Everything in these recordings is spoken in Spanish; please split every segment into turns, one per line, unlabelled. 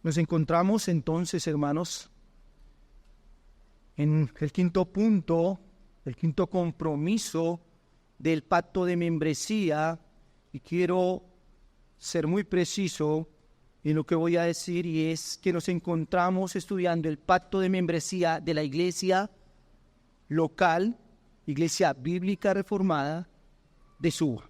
Nos encontramos entonces, hermanos, en el quinto punto, el quinto compromiso del pacto de membresía, y quiero ser muy preciso en lo que voy a decir, y es que nos encontramos estudiando el pacto de membresía de la iglesia local, iglesia bíblica reformada de Suba.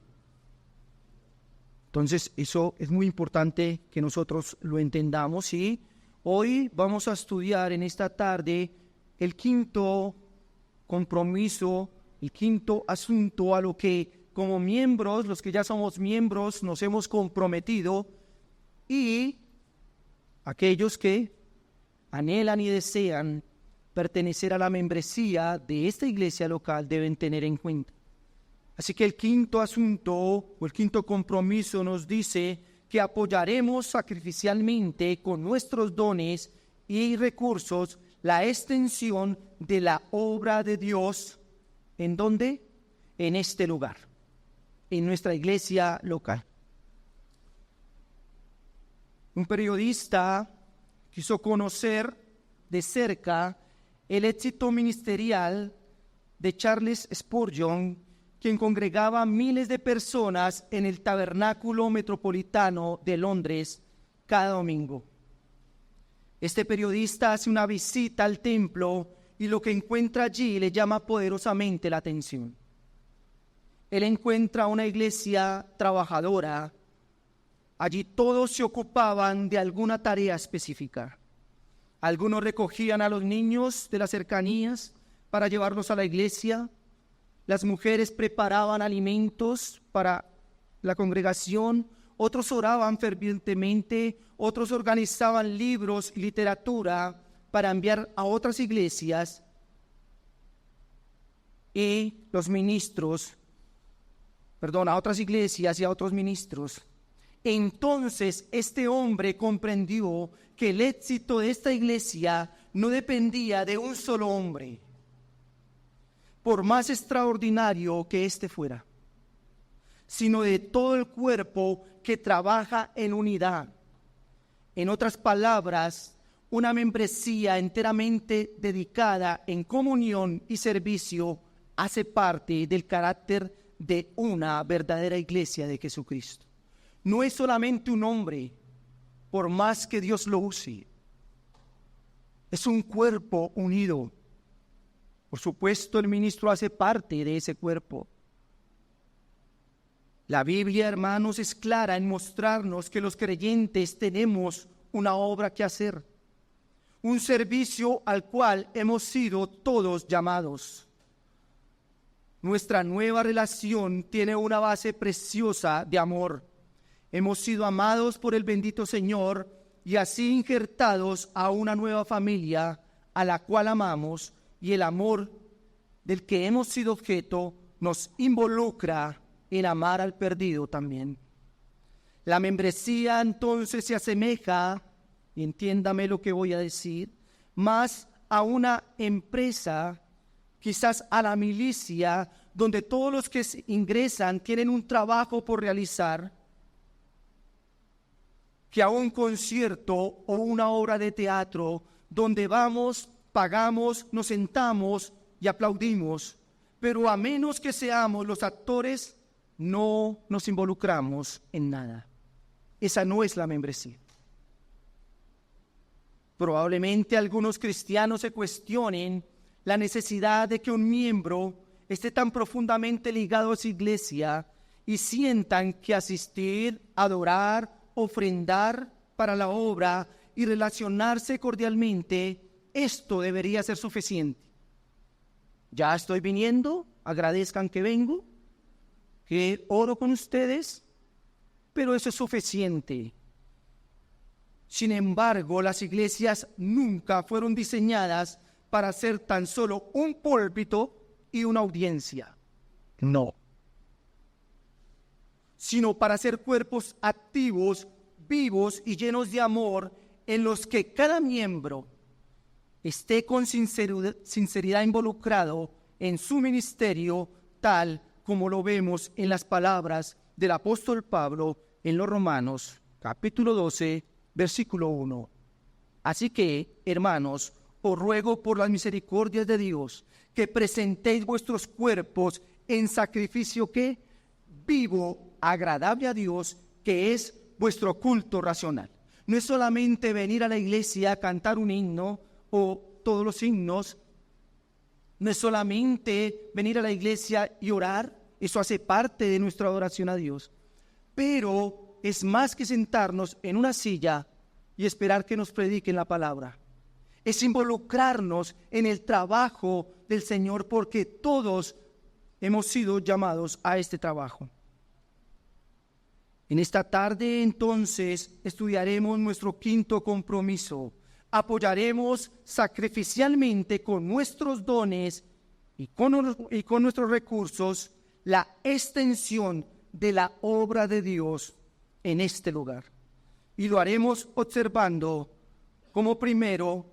Entonces, eso es muy importante que nosotros lo entendamos, y hoy vamos a estudiar en esta tarde el quinto compromiso, el quinto asunto a lo que como miembros, los que ya somos miembros, nos hemos comprometido, y aquellos que anhelan y desean pertenecer a la membresía de esta iglesia local deben tener en cuenta. Así que el quinto asunto o el quinto compromiso nos dice que apoyaremos sacrificialmente con nuestros dones y recursos la extensión de la obra de Dios. ¿En dónde? En este lugar, en nuestra iglesia local. Un periodista quiso conocer de cerca el éxito ministerial de Charles Spurgeon, quien congregaba miles de personas en el tabernáculo metropolitano de Londres cada domingo. Este periodista hace una visita al templo y lo que encuentra allí le llama poderosamente la atención. Él encuentra una iglesia trabajadora. Allí todos se ocupaban de alguna tarea específica. Algunos recogían a los niños de las cercanías para llevarlos a la iglesia. Las mujeres preparaban alimentos para la congregación, otros oraban fervientemente, otros organizaban libros y literatura para enviar a otras iglesias, y los ministros, a otras iglesias y a otros ministros. Entonces este hombre comprendió que el éxito de esta iglesia no dependía de un solo hombre, por más extraordinario que éste fuera, sino de todo el cuerpo que trabaja en unidad. En otras palabras, una membresía enteramente dedicada en comunión y servicio hace parte del carácter de una verdadera iglesia de Jesucristo. No es solamente un hombre, por más que Dios lo use. Es un cuerpo unido. Por supuesto, el ministro hace parte de ese cuerpo. La Biblia, hermanos, es clara en mostrarnos que los creyentes tenemos una obra que hacer, un servicio al cual hemos sido todos llamados. Nuestra nueva relación tiene una base preciosa de amor. Hemos sido amados por el bendito Señor y así injertados a una nueva familia a la cual amamos, y el amor del que hemos sido objeto nos involucra en amar al perdido también. La membresía entonces se asemeja, y entiéndame lo que voy a decir, más a una empresa, quizás a la milicia, donde todos los que ingresan tienen un trabajo por realizar, que a un concierto o una obra de teatro donde vamos, pagamos, nos sentamos y aplaudimos, pero a menos que seamos los actores, no nos involucramos en nada. Esa no es la membresía. Probablemente algunos cristianos se cuestionen la necesidad de que un miembro esté tan profundamente ligado a su iglesia y sientan que asistir, adorar, ofrendar para la obra y relacionarse cordialmente, esto debería ser suficiente. Ya estoy viniendo, agradezcan que vengo, que oro con ustedes, pero eso es suficiente. Sin embargo, las iglesias nunca fueron diseñadas para ser tan solo un púlpito y una audiencia. No. Sino para ser cuerpos activos, vivos y llenos de amor, en los que cada miembro esté con sinceridad involucrado en su ministerio, tal como lo vemos en las palabras del apóstol Pablo en los Romanos, capítulo 12, versículo 1. Así que, hermanos, os ruego por las misericordias de Dios que presentéis vuestros cuerpos en sacrificio que vivo, agradable a Dios, que es vuestro culto racional. No es solamente venir a la iglesia a cantar un himno o todos los himnos. No es solamente venir a la iglesia y orar. Eso hace parte de nuestra adoración a Dios. Pero es más que sentarnos en una silla y esperar que nos prediquen la palabra. Es involucrarnos en el trabajo del Señor, porque todos hemos sido llamados a este trabajo. En esta tarde, entonces, estudiaremos nuestro quinto compromiso. Apoyaremos sacrificialmente con nuestros dones y con nuestros recursos la extensión de la obra de Dios en este lugar. Y lo haremos observando como primero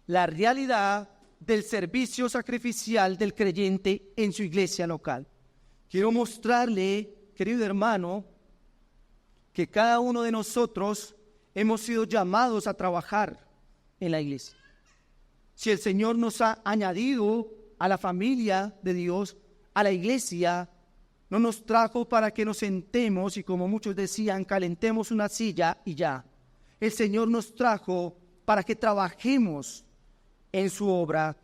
la realidad del servicio sacrificial del creyente en su iglesia local. Quiero mostrarle, querido hermano, que cada uno de nosotros hemos sido llamados a trabajar en la iglesia. Si el Señor nos ha añadido a la familia de Dios, a la iglesia, no nos trajo para que nos sentemos y, como muchos decían, calentemos una silla y ya. El Señor nos trajo para que trabajemos en su obra.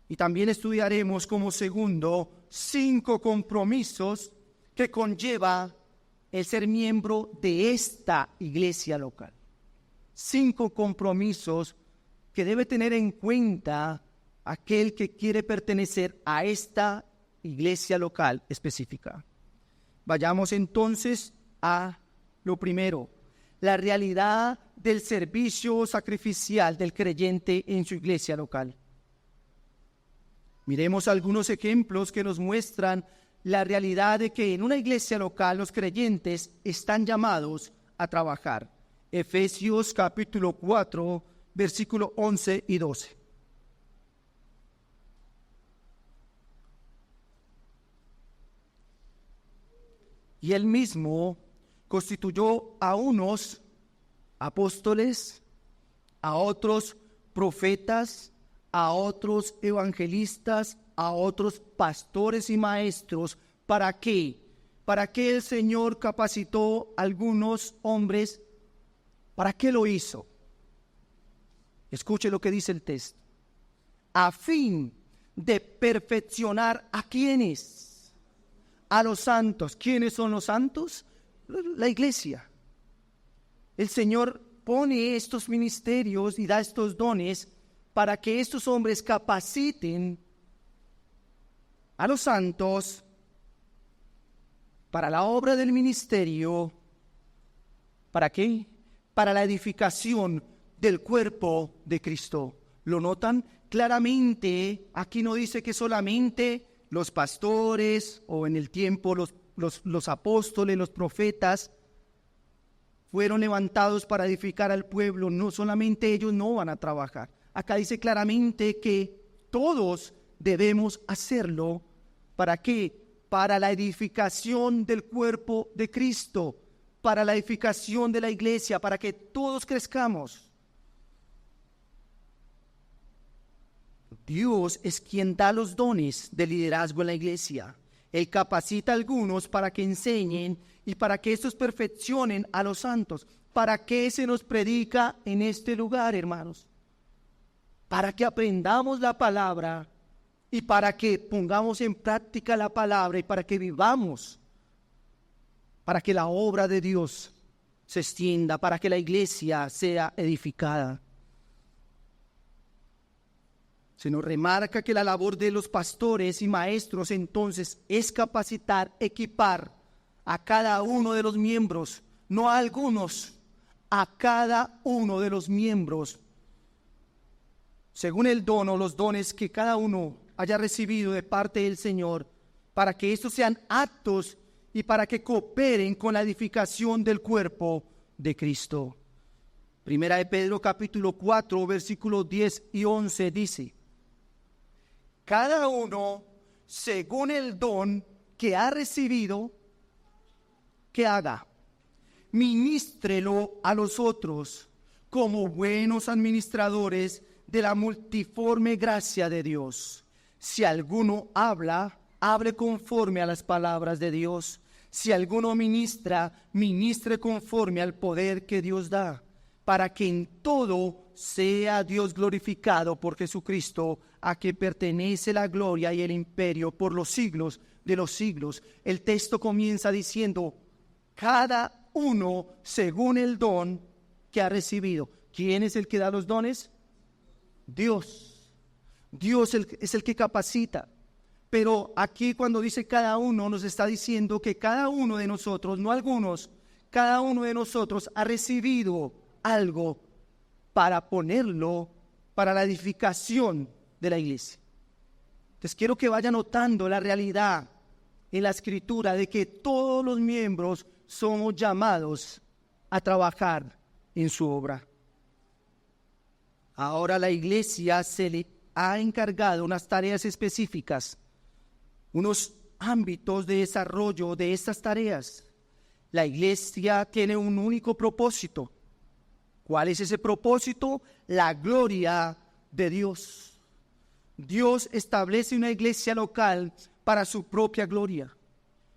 Y también estudiaremos como segundo 5 compromisos que conlleva el ser miembro de esta iglesia local. 5 compromisos que debe tener en cuenta aquel que quiere pertenecer a esta iglesia local específica. Vayamos entonces a lo primero, la realidad del servicio sacrificial del creyente en su iglesia local. Miremos algunos ejemplos que nos muestran la realidad de que en una iglesia local los creyentes están llamados a trabajar. Efesios capítulo 4, versículo 11 y 12. Y él mismo constituyó a unos apóstoles, a otros profetas, a otros evangelistas, a otros pastores y maestros. ¿Para qué? ¿Para qué el Señor capacitó a algunos hombres? ¿Para qué lo hizo? Escuche lo que dice el texto. A fin de perfeccionar a quienes, a los santos. ¿Quiénes son los santos? La iglesia. El Señor pone estos ministerios y da estos dones para que estos hombres capaciten a los santos para la obra del ministerio. ¿Para qué? Para la edificación del cuerpo de Cristo. ¿Lo notan? Claramente, aquí no dice que solamente los pastores o en el tiempo los apóstoles, los profetas fueron levantados para edificar al pueblo. No, solamente ellos no van a trabajar. Acá dice claramente que todos debemos hacerlo. ¿Para qué? Para la edificación del cuerpo de Cristo, para la edificación de la iglesia, para que todos crezcamos. Dios es quien da los dones de liderazgo en la iglesia. Él capacita a algunos para que enseñen y para que estos perfeccionen a los santos. ¿Para qué se nos predica en este lugar, hermanos? Para que aprendamos la palabra y para que pongamos en práctica la palabra y para que vivamos, para que la obra de Dios se extienda, para que la iglesia sea edificada. Se nos remarca que la labor de los pastores y maestros entonces es capacitar, equipar a cada uno de los miembros, no a algunos, a cada uno de los miembros, según el don o los dones que cada uno haya recibido de parte del Señor, para que estos sean aptos y para que cooperen con la edificación del cuerpo de Cristo. Primera de Pedro capítulo 4, versículos 10 y 11 dice: cada uno, según el don que ha recibido, que haga, ministrelo a los otros como buenos administradores de la multiforme gracia de Dios. Si alguno habla, hable conforme a las palabras de Dios. Si alguno ministra, ministre conforme al poder que Dios da, para que en todo sea Dios glorificado por Jesucristo, a quien pertenece la gloria y el imperio por los siglos de los siglos. El texto comienza diciendo, cada uno según el don que ha recibido. ¿Quién es el que da los dones? Dios. Dios es el que capacita. Pero aquí cuando dice cada uno, nos está diciendo que cada uno de nosotros, no algunos, cada uno de nosotros ha recibido algo para ponerlo para la edificación de la iglesia. Entonces quiero que vaya notando la realidad en la Escritura de que todos los miembros somos llamados a trabajar en su obra. Ahora la iglesia se le ha encargado unas tareas específicas, unos ámbitos de desarrollo de estas tareas. La iglesia tiene un único propósito. ¿Cuál es ese propósito? La gloria de Dios. Dios establece una iglesia local para su propia gloria.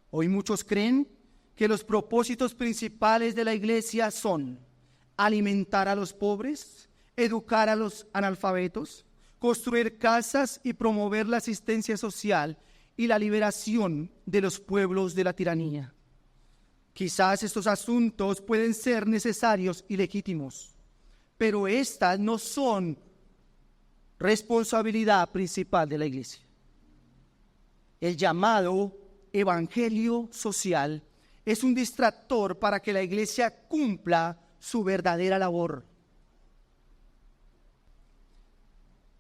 Hoy muchos creen que los propósitos principales de la iglesia son alimentar a los pobres, educar a los analfabetos, construir casas y promover la asistencia social y la liberación de los pueblos de la tiranía. Quizás estos asuntos pueden ser necesarios y legítimos, pero estas no son responsabilidad principal de la iglesia. El llamado evangelio social es un distractor para que la iglesia cumpla su verdadera labor.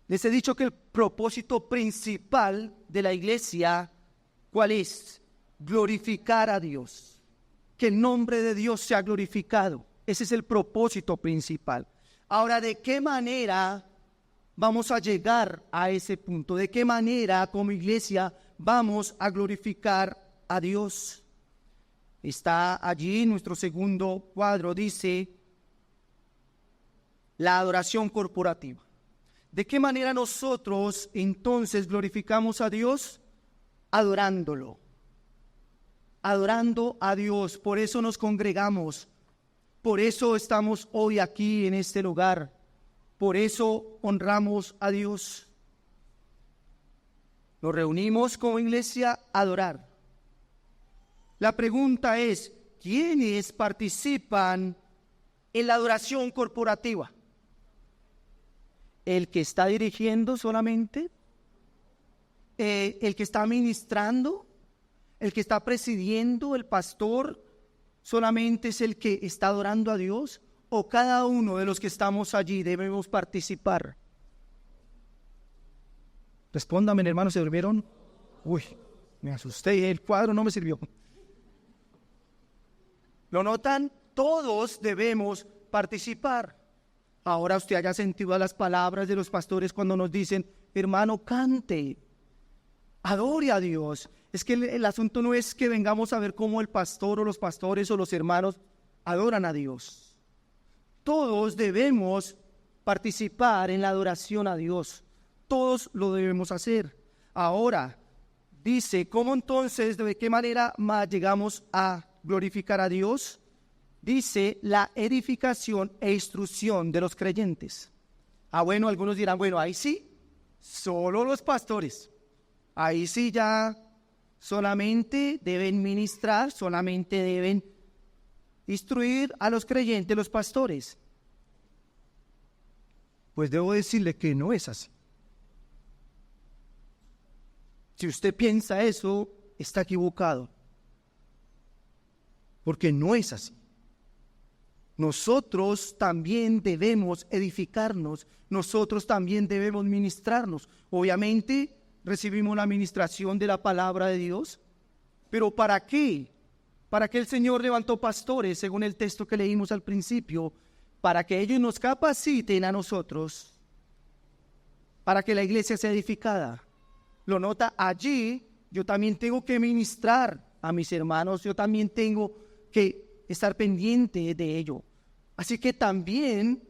Les he dicho que el propósito principal de la iglesia, ¿cuál es? Glorificar a Dios. Que el nombre de Dios sea glorificado. Ese es el propósito principal. Ahora, ¿de qué manera vamos a llegar a ese punto? ¿De qué manera como iglesia vamos a glorificar a Dios? Está allí nuestro segundo cuadro, dice la adoración corporativa. ¿De qué manera nosotros entonces glorificamos a Dios? Adorándolo. Adorando a Dios. Por eso nos congregamos. Por eso estamos hoy aquí en este lugar. Por eso honramos a Dios. Nos reunimos como iglesia a adorar. La pregunta es, ¿quiénes participan en la adoración corporativa? ¿El que está dirigiendo solamente? ¿El que está ministrando? ¿El que está presidiendo? ¿El pastor solamente es el que está adorando a Dios? ¿O cada uno de los que estamos allí debemos participar? Respóndame, hermanos, ¿se durmieron? Uy, me asusté, el cuadro no me sirvió. ¿Lo notan? Todos debemos participar. Ahora usted haya sentido las palabras de los pastores cuando nos dicen, hermano, cante, adore a Dios. Es que el asunto no es que vengamos a ver cómo el pastor o los pastores o los hermanos adoran a Dios. Todos debemos participar en la adoración a Dios. Todos lo debemos hacer. Ahora, dice, ¿cómo entonces, de qué manera más llegamos a glorificar a Dios? Dice, la edificación e instrucción de los creyentes. Bueno, algunos dirán, bueno, ahí sí, solo los pastores. Ahí sí ya solamente deben ministrar, solamente deben instruir a los creyentes, los pastores. Pues debo decirle que no es así. Si usted piensa eso, está equivocado. Porque no es así. Nosotros también debemos edificarnos, nosotros también debemos ministrarnos. Obviamente recibimos la ministración de la palabra de Dios, pero ¿para qué? ¿Para qué el Señor levantó pastores, según el texto que leímos al principio? Para que ellos nos capaciten a nosotros, para que la iglesia sea edificada. Lo nota allí, yo también tengo que ministrar a mis hermanos, yo también tengo que estar pendiente de ello. Así que también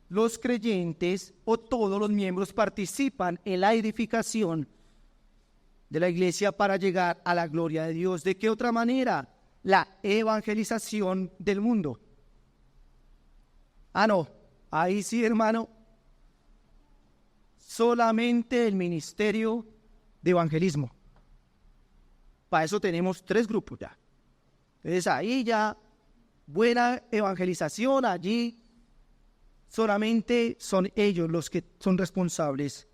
los creyentes o todos los miembros participan en la edificación de la iglesia para llegar a la gloria de Dios. ¿De qué otra manera? La evangelización del mundo. No, ahí sí, hermano, solamente el ministerio de evangelismo. Para eso tenemos 3 grupos ya. Entonces ahí ya, buena evangelización, allí solamente son ellos los que son responsables.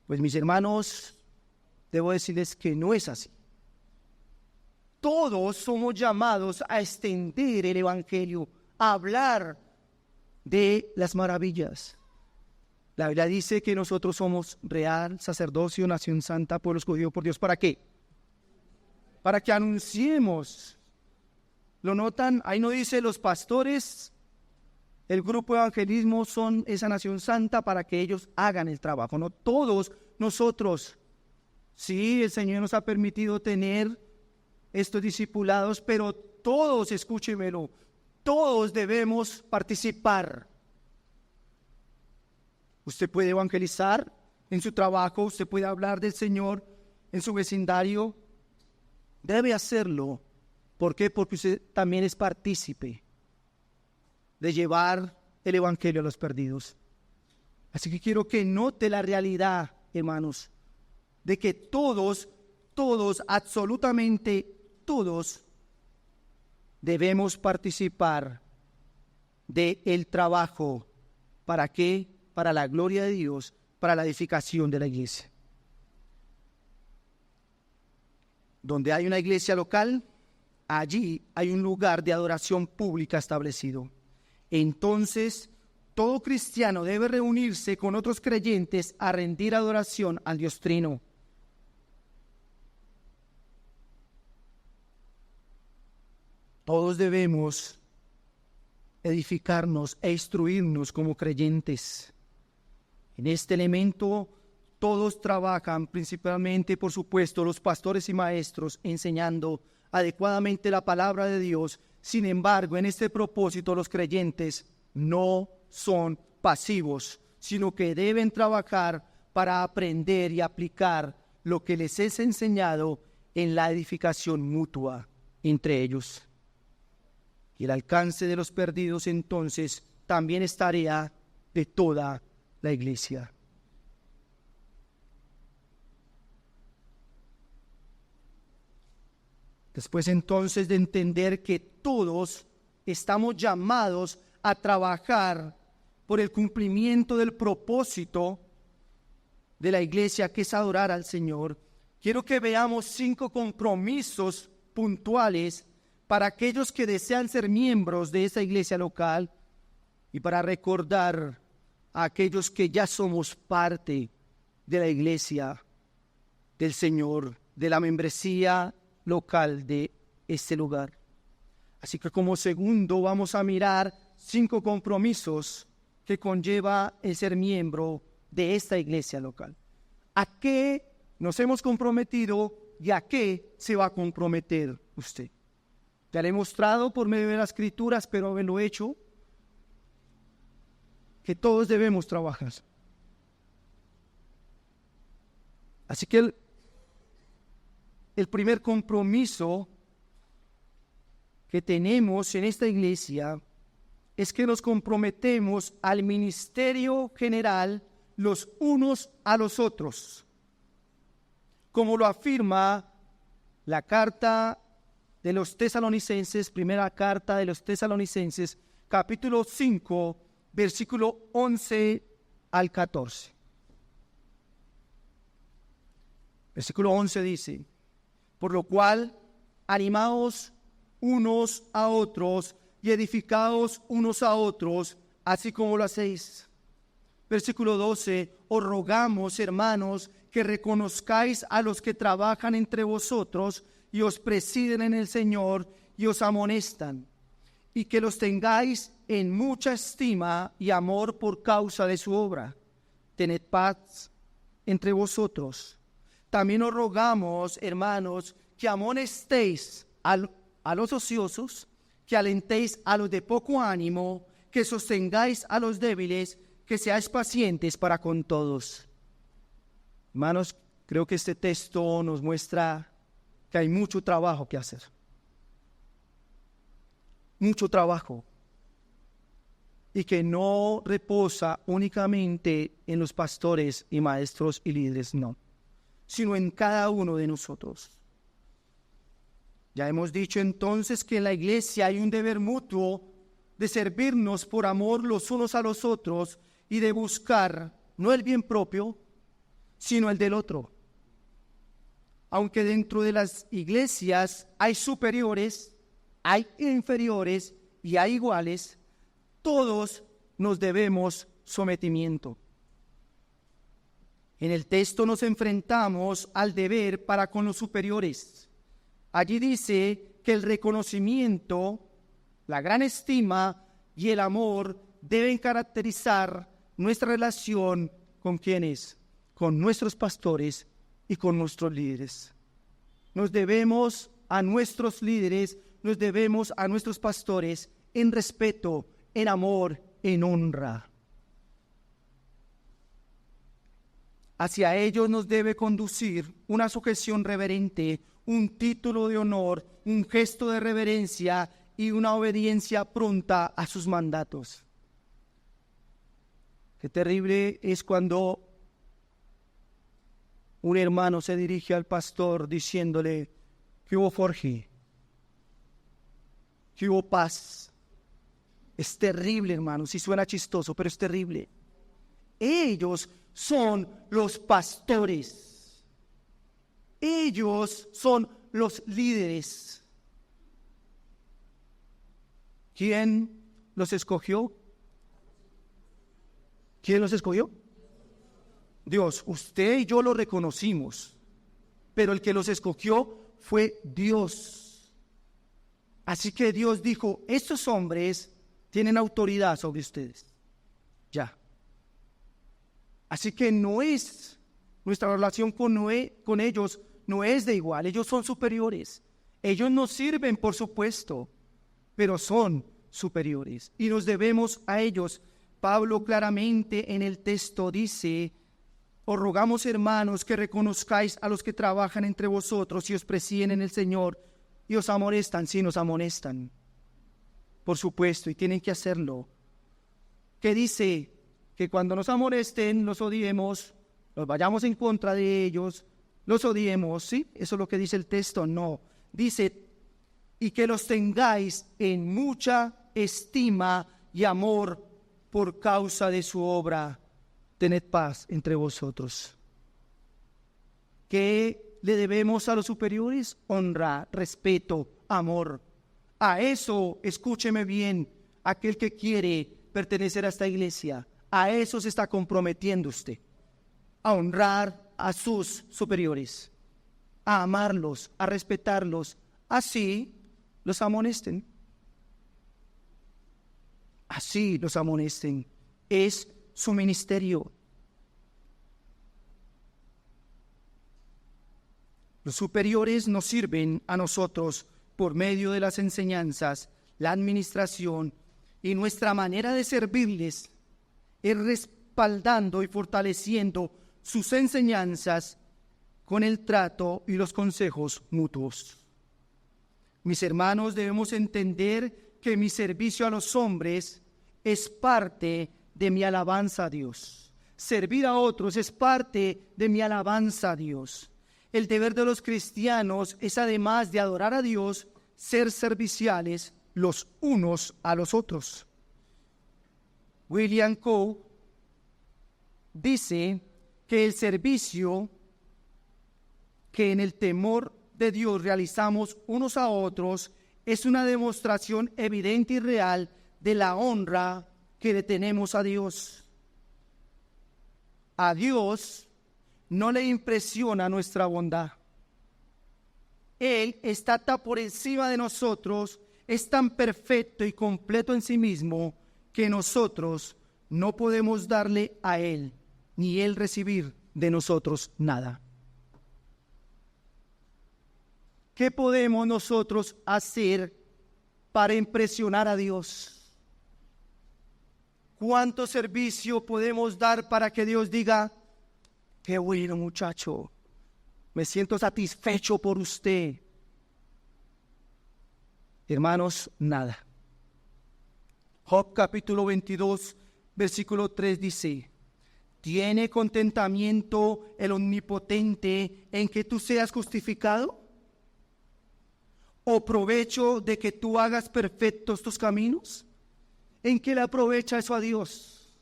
Pues mis hermanos, debo decirles que no es así. Todos somos llamados a extender el evangelio, a hablar de las maravillas. La Biblia dice que nosotros somos real, sacerdocio, nación santa, pueblo escogido por Dios. ¿Para qué? Para que anunciemos. ¿Lo notan? Ahí no dice los pastores, el grupo de evangelismo son esa nación santa para que ellos hagan el trabajo. No, todos nosotros. Sí, el Señor nos ha permitido tener estos discipulados, pero todos, escúchemelo, todos debemos participar. Usted puede evangelizar en su trabajo, usted puede hablar del Señor en su vecindario. Debe hacerlo. ¿Por qué? Porque usted también es partícipe de llevar el evangelio a los perdidos. Así que quiero que note la realidad, hermanos, de que todos, absolutamente todos, debemos participar del trabajo. ¿Para qué? Para la gloria de Dios, para la edificación de la iglesia. Donde hay una iglesia local, allí hay un lugar de adoración pública establecido. Entonces, todo cristiano debe reunirse con otros creyentes a rendir adoración al Dios Trino. Todos debemos edificarnos e instruirnos como creyentes. En este elemento todos trabajan, principalmente, por supuesto, los pastores y maestros, enseñando adecuadamente la palabra de Dios. Sin embargo, en este propósito los creyentes no son pasivos, sino que deben trabajar para aprender y aplicar lo que les es enseñado en la edificación mutua entre ellos. Y el alcance de los perdidos, entonces, también es tarea de toda la iglesia. Después entonces de entender que todos estamos llamados a trabajar por el cumplimiento del propósito de la iglesia, que es adorar al Señor, quiero que veamos 5 compromisos puntuales para aquellos que desean ser miembros de esa iglesia local y para recordar a aquellos que ya somos parte de la iglesia del Señor, de la membresía local de este lugar. Así que como segundo vamos a mirar 5 compromisos que conlleva el ser miembro de esta iglesia local. ¿A qué nos hemos comprometido y a qué se va a comprometer usted? Ya le he mostrado por medio de las escrituras, pero haberlo hecho, que todos debemos trabajar. Así que el primer compromiso que tenemos en esta iglesia es que nos comprometemos al ministerio general los unos a los otros, como lo afirma la carta de los Tesalonicenses, primera carta de los Tesalonicenses, capítulo 5, versículo 11 al 14. Versículo 11 dice: por lo cual, animaos unos a otros y edificaos unos a otros, así como lo hacéis. Versículo 12: os rogamos, hermanos, que reconozcáis a los que trabajan entre vosotros y os presiden en el Señor y os amonestan, y que los tengáis en mucha estima y amor por causa de su obra. Tened paz entre vosotros. También os rogamos, hermanos, que amonestéis a los ociosos, que alentéis a los de poco ánimo, que sostengáis a los débiles, que seáis pacientes para con todos. Hermanos, creo que este texto nos muestra que hay mucho trabajo que hacer. Mucho trabajo. Y que no reposa únicamente en los pastores y maestros y líderes, no, sino en cada uno de nosotros. Ya hemos dicho entonces que en la iglesia hay un deber mutuo de servirnos por amor los unos a los otros y de buscar no el bien propio, sino el del otro. Aunque dentro de las iglesias hay superiores, hay inferiores y hay iguales, todos nos debemos sometimiento. En el texto nos enfrentamos al deber para con los superiores. Allí dice que el reconocimiento, la gran estima y el amor deben caracterizar nuestra relación con quienes, con nuestros pastores y con nuestros líderes. Nos debemos a nuestros líderes, nos debemos a nuestros pastores en respeto, en amor, en honra. Hacia ellos nos debe conducir una sujeción reverente, un título de honor, un gesto de reverencia y una obediencia pronta a sus mandatos. Qué terrible es cuando un hermano se dirige al pastor diciéndole: ¿qué hubo, Jorge? ¿Qué hubo, Paz? Es terrible, hermano, sí suena chistoso, pero es terrible. Ellos son los pastores. Ellos son los líderes. ¿Quién los escogió? ¿Quién los escogió? Dios. Usted y yo lo reconocimos, pero el que los escogió fue Dios. Así que Dios dijo: estos hombres tienen autoridad sobre ustedes. Ya. Así que nuestra relación con ellos no es de igual. Ellos son superiores. Ellos nos sirven, por supuesto, pero son superiores y nos debemos a ellos. Pablo claramente en el texto dice: os rogamos, hermanos, que reconozcáis a los que trabajan entre vosotros y os presiden en el Señor y os amonestan si nos amonestan. Por supuesto, y tienen que hacerlo. ¿Qué dice? Que cuando nos amonesten, los odiemos, nos vayamos en contra de ellos, los odiemos, ¿sí? Eso es lo que dice el texto. No, dice: y que los tengáis en mucha estima y amor por causa de su obra. Tened paz entre vosotros. ¿Qué le debemos a los superiores? Honra, respeto, amor. A eso, escúcheme bien, aquel que quiere pertenecer a esta iglesia, a eso se está comprometiendo usted, a honrar a sus superiores, a amarlos, a respetarlos, así los amonesten. Así los amonesten. Es su ministerio. Los superiores nos sirven a nosotros por medio de las enseñanzas, la administración y nuestra manera de servirles es respaldando y fortaleciendo sus enseñanzas con el trato y los consejos mutuos. Mis hermanos, debemos entender que mi servicio a los hombres es parte de mi alabanza a Dios. Servir a otros es parte de mi alabanza a Dios. El deber de los cristianos es, además de adorar a Dios, ser serviciales los unos a los otros. William Coe dice que el servicio que en el temor de Dios realizamos unos a otros es una demostración evidente y real de la honra que le tenemos a Dios. A Dios no le impresiona nuestra bondad. Él está tan por encima de nosotros, es tan perfecto y completo en sí mismo que nosotros no podemos darle a Él, ni Él recibir de nosotros nada. ¿Qué podemos nosotros hacer para impresionar a Dios? ¿Cuánto servicio podemos dar para que Dios diga, qué bueno muchacho, me siento satisfecho por usted? Hermanos, nada. Job capítulo 22, versículo 3 dice, ¿tiene contentamiento el Omnipotente en que tú seas justificado? ¿O provecho de que tú hagas perfectos tus caminos? ¿En qué le aprovecha eso a Dios?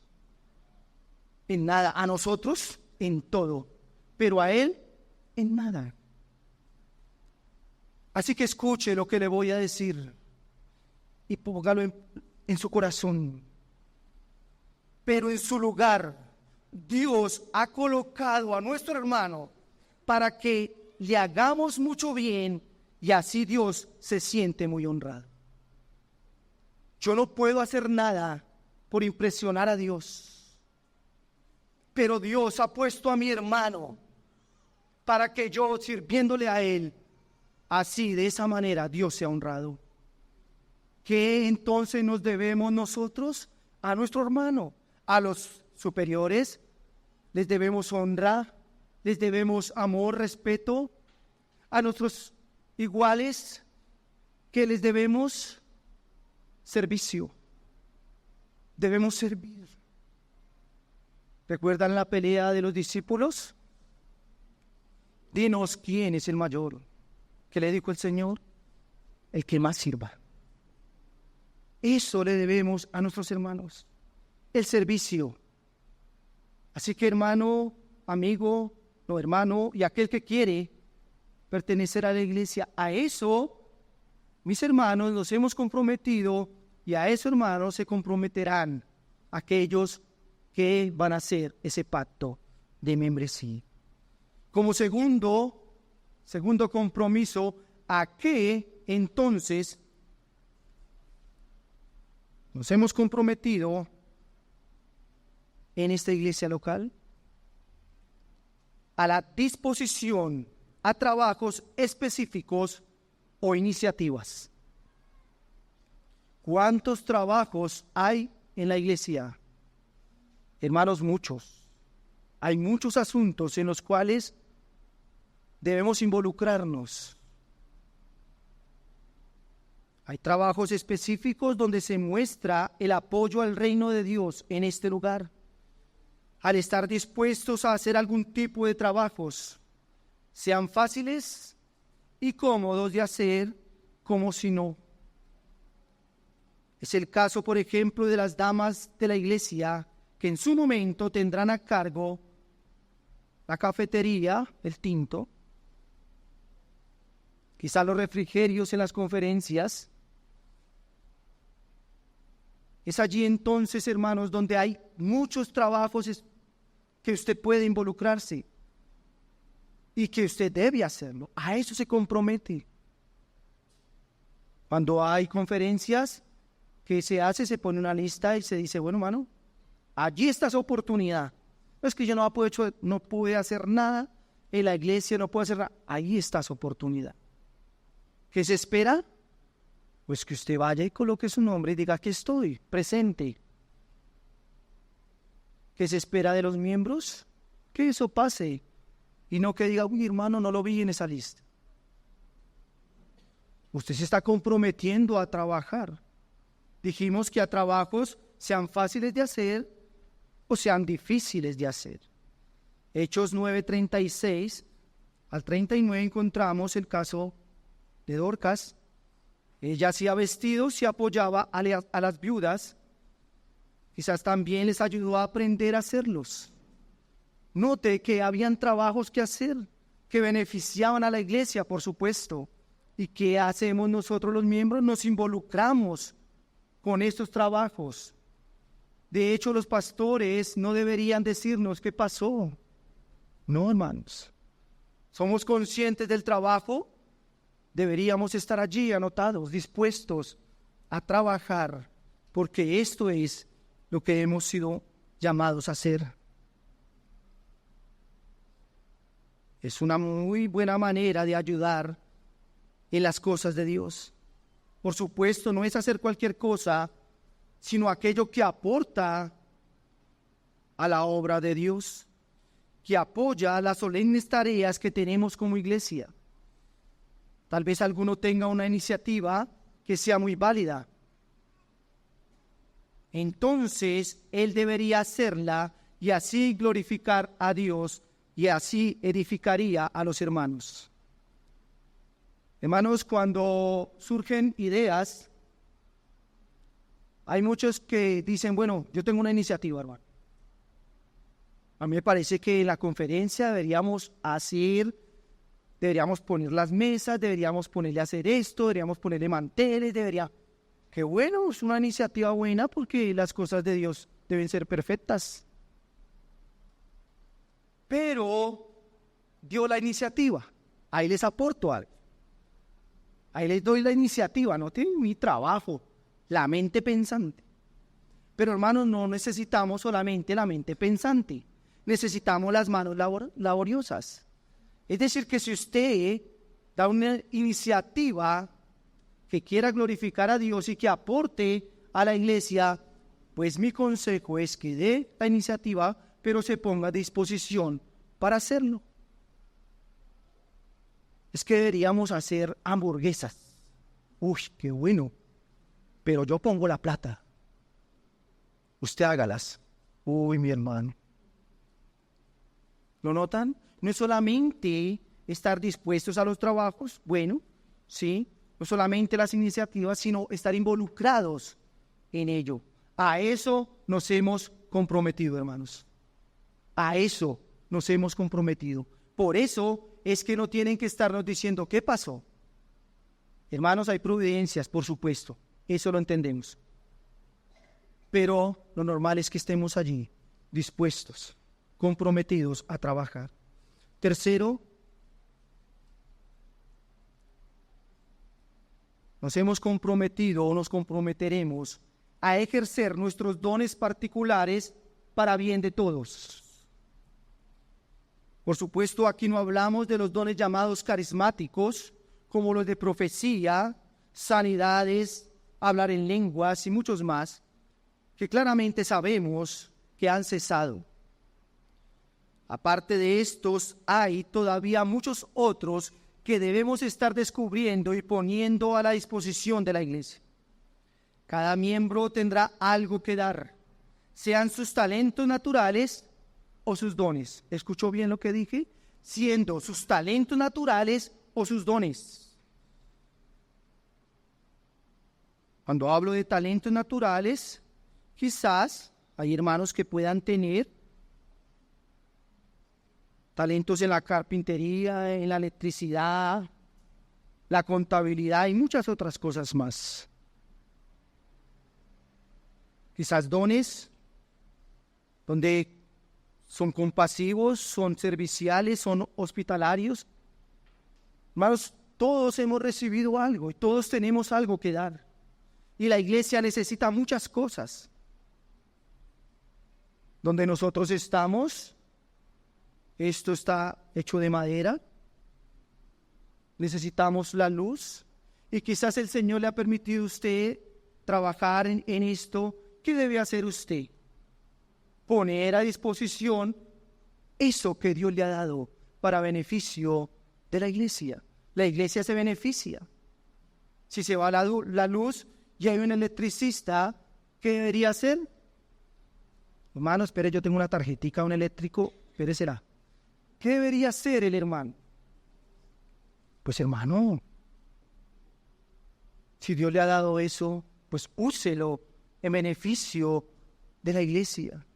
En nada. A nosotros, en todo. Pero a Él, en nada. Así que escuche lo que le voy a decir y póngalo en su corazón. Pero en su lugar, Dios ha colocado a nuestro hermano para que le hagamos mucho bien y así Dios se siente muy honrado. Yo no puedo hacer nada por impresionar a Dios, pero Dios ha puesto a mi hermano para que yo, sirviéndole a Él, así de esa manera Dios sea honrado. ¿Qué entonces nos debemos nosotros? A nuestro hermano, a los superiores, les debemos honra, les debemos amor, respeto. A nuestros iguales, que les debemos servicio. Debemos servir. ¿Recuerdan la pelea de los discípulos? Dinos quién es el mayor. ¿Qué le dijo el Señor? El que más sirva. Eso le debemos a nuestros hermanos, el servicio. Así que hermano, amigo, no hermano, y aquel que quiere pertenecer a la iglesia, a eso, mis hermanos, nos hemos comprometido y a eso, hermanos, se comprometerán aquellos que van a hacer ese pacto de membresía. Como segundo compromiso, ¿a qué entonces nos hemos comprometido en esta iglesia local? A la disposición a trabajos específicos o iniciativas. ¿Cuántos trabajos hay en la iglesia? Hermanos, muchos. Hay muchos asuntos en los cuales debemos involucrarnos. Hay trabajos específicos donde se muestra el apoyo al reino de Dios en este lugar. Al estar dispuestos a hacer algún tipo de trabajos, sean fáciles y cómodos de hacer, como si no. Es el caso, por ejemplo, de las damas de la iglesia, que en su momento tendrán a cargo la cafetería, el tinto, quizá los refrigerios en las conferencias. Es allí entonces, hermanos, donde hay muchos trabajos que usted puede involucrarse y que usted debe hacerlo. A eso se compromete. Cuando hay conferencias que se hace, se pone una lista y se dice, bueno, hermano, allí está su oportunidad. No es que yo no pude hacer nada en la iglesia, no puedo hacer nada. Ahí está su oportunidad. ¿Qué se espera? Pues que usted vaya y coloque su nombre y diga que estoy presente. ¿Qué se espera de los miembros? Que eso pase. Y no que diga, uy, hermano, no lo vi en esa lista. Usted se está comprometiendo a trabajar. Dijimos que a trabajos sean fáciles de hacer o sean difíciles de hacer. Hechos 9:36 al 39 encontramos el caso de Dorcas. Ella hacía vestidos y apoyaba a las viudas. Quizás también les ayudó a aprender a hacerlos. Note que habían trabajos que hacer que beneficiaban a la iglesia, por supuesto. ¿Y qué hacemos nosotros los miembros? Nos involucramos con estos trabajos. De hecho, los pastores no deberían decirnos qué pasó. No, hermanos. Somos conscientes del trabajo. Deberíamos estar allí anotados, dispuestos a trabajar, porque esto es lo que hemos sido llamados a hacer. Es una muy buena manera de ayudar en las cosas de Dios. Por supuesto, no es hacer cualquier cosa, sino aquello que aporta a la obra de Dios, que apoya las solemnes tareas que tenemos como iglesia. Tal vez alguno tenga una iniciativa que sea muy válida. Entonces, él debería hacerla y así glorificar a Dios y así edificaría a los hermanos. Hermanos, cuando surgen ideas, hay muchos que dicen, bueno, yo tengo una iniciativa, hermano. A mí me parece que en la conferencia deberíamos poner las mesas, deberíamos ponerle a hacer esto, deberíamos ponerle manteles, Qué bueno, es una iniciativa buena porque las cosas de Dios deben ser perfectas. Pero dio la iniciativa, ahí les aporto algo. Ahí les doy la iniciativa, no tienen mi trabajo, la mente pensante. Pero hermanos, no necesitamos solamente la mente pensante, necesitamos las manos laboriosas. Es decir, que si usted da una iniciativa que quiera glorificar a Dios y que aporte a la iglesia, pues mi consejo es que dé la iniciativa, pero se ponga a disposición para hacerlo. Es que deberíamos hacer hamburguesas. Uy, qué bueno. Pero yo pongo la plata. Usted hágalas. Uy, mi hermano. ¿Lo notan? No es solamente estar dispuestos a los trabajos, bueno, sí, no solamente las iniciativas, sino estar involucrados en ello. A eso nos hemos comprometido, hermanos. A eso nos hemos comprometido. Por eso es que no tienen que estarnos diciendo, ¿qué pasó? Hermanos, hay providencias, por supuesto, eso lo entendemos. Pero lo normal es que estemos allí, dispuestos, comprometidos a trabajar. Tercero, nos hemos comprometido o nos comprometeremos a ejercer nuestros dones particulares para bien de todos. Por supuesto, aquí no hablamos de los dones llamados carismáticos, como los de profecía, sanidades, hablar en lenguas y muchos más, que claramente sabemos que han cesado. Aparte de estos, hay todavía muchos otros que debemos estar descubriendo y poniendo a la disposición de la iglesia. Cada miembro tendrá algo que dar, sean sus talentos naturales o sus dones. ¿Escuchó bien lo que dije? Siendo sus talentos naturales o sus dones. Cuando hablo de talentos naturales, quizás hay hermanos que puedan tener talentos en la carpintería, en la electricidad, la contabilidad y muchas otras cosas más. Quizás dones donde son compasivos, son serviciales, son hospitalarios. Hermanos, todos hemos recibido algo y todos tenemos algo que dar. Y la iglesia necesita muchas cosas. Donde nosotros estamos, esto está hecho de madera. Necesitamos la luz. Y quizás el Señor le ha permitido a usted trabajar en esto. ¿Qué debe hacer usted? Poner a disposición eso que Dios le ha dado para beneficio de la iglesia. La iglesia se beneficia. Si se va la luz y hay un electricista, ¿qué debería hacer? Hermano, espere, yo tengo una tarjetica, un eléctrico, espéresela. ¿Qué debería hacer el hermano? Pues hermano, si Dios le ha dado eso, pues úselo en beneficio de la iglesia.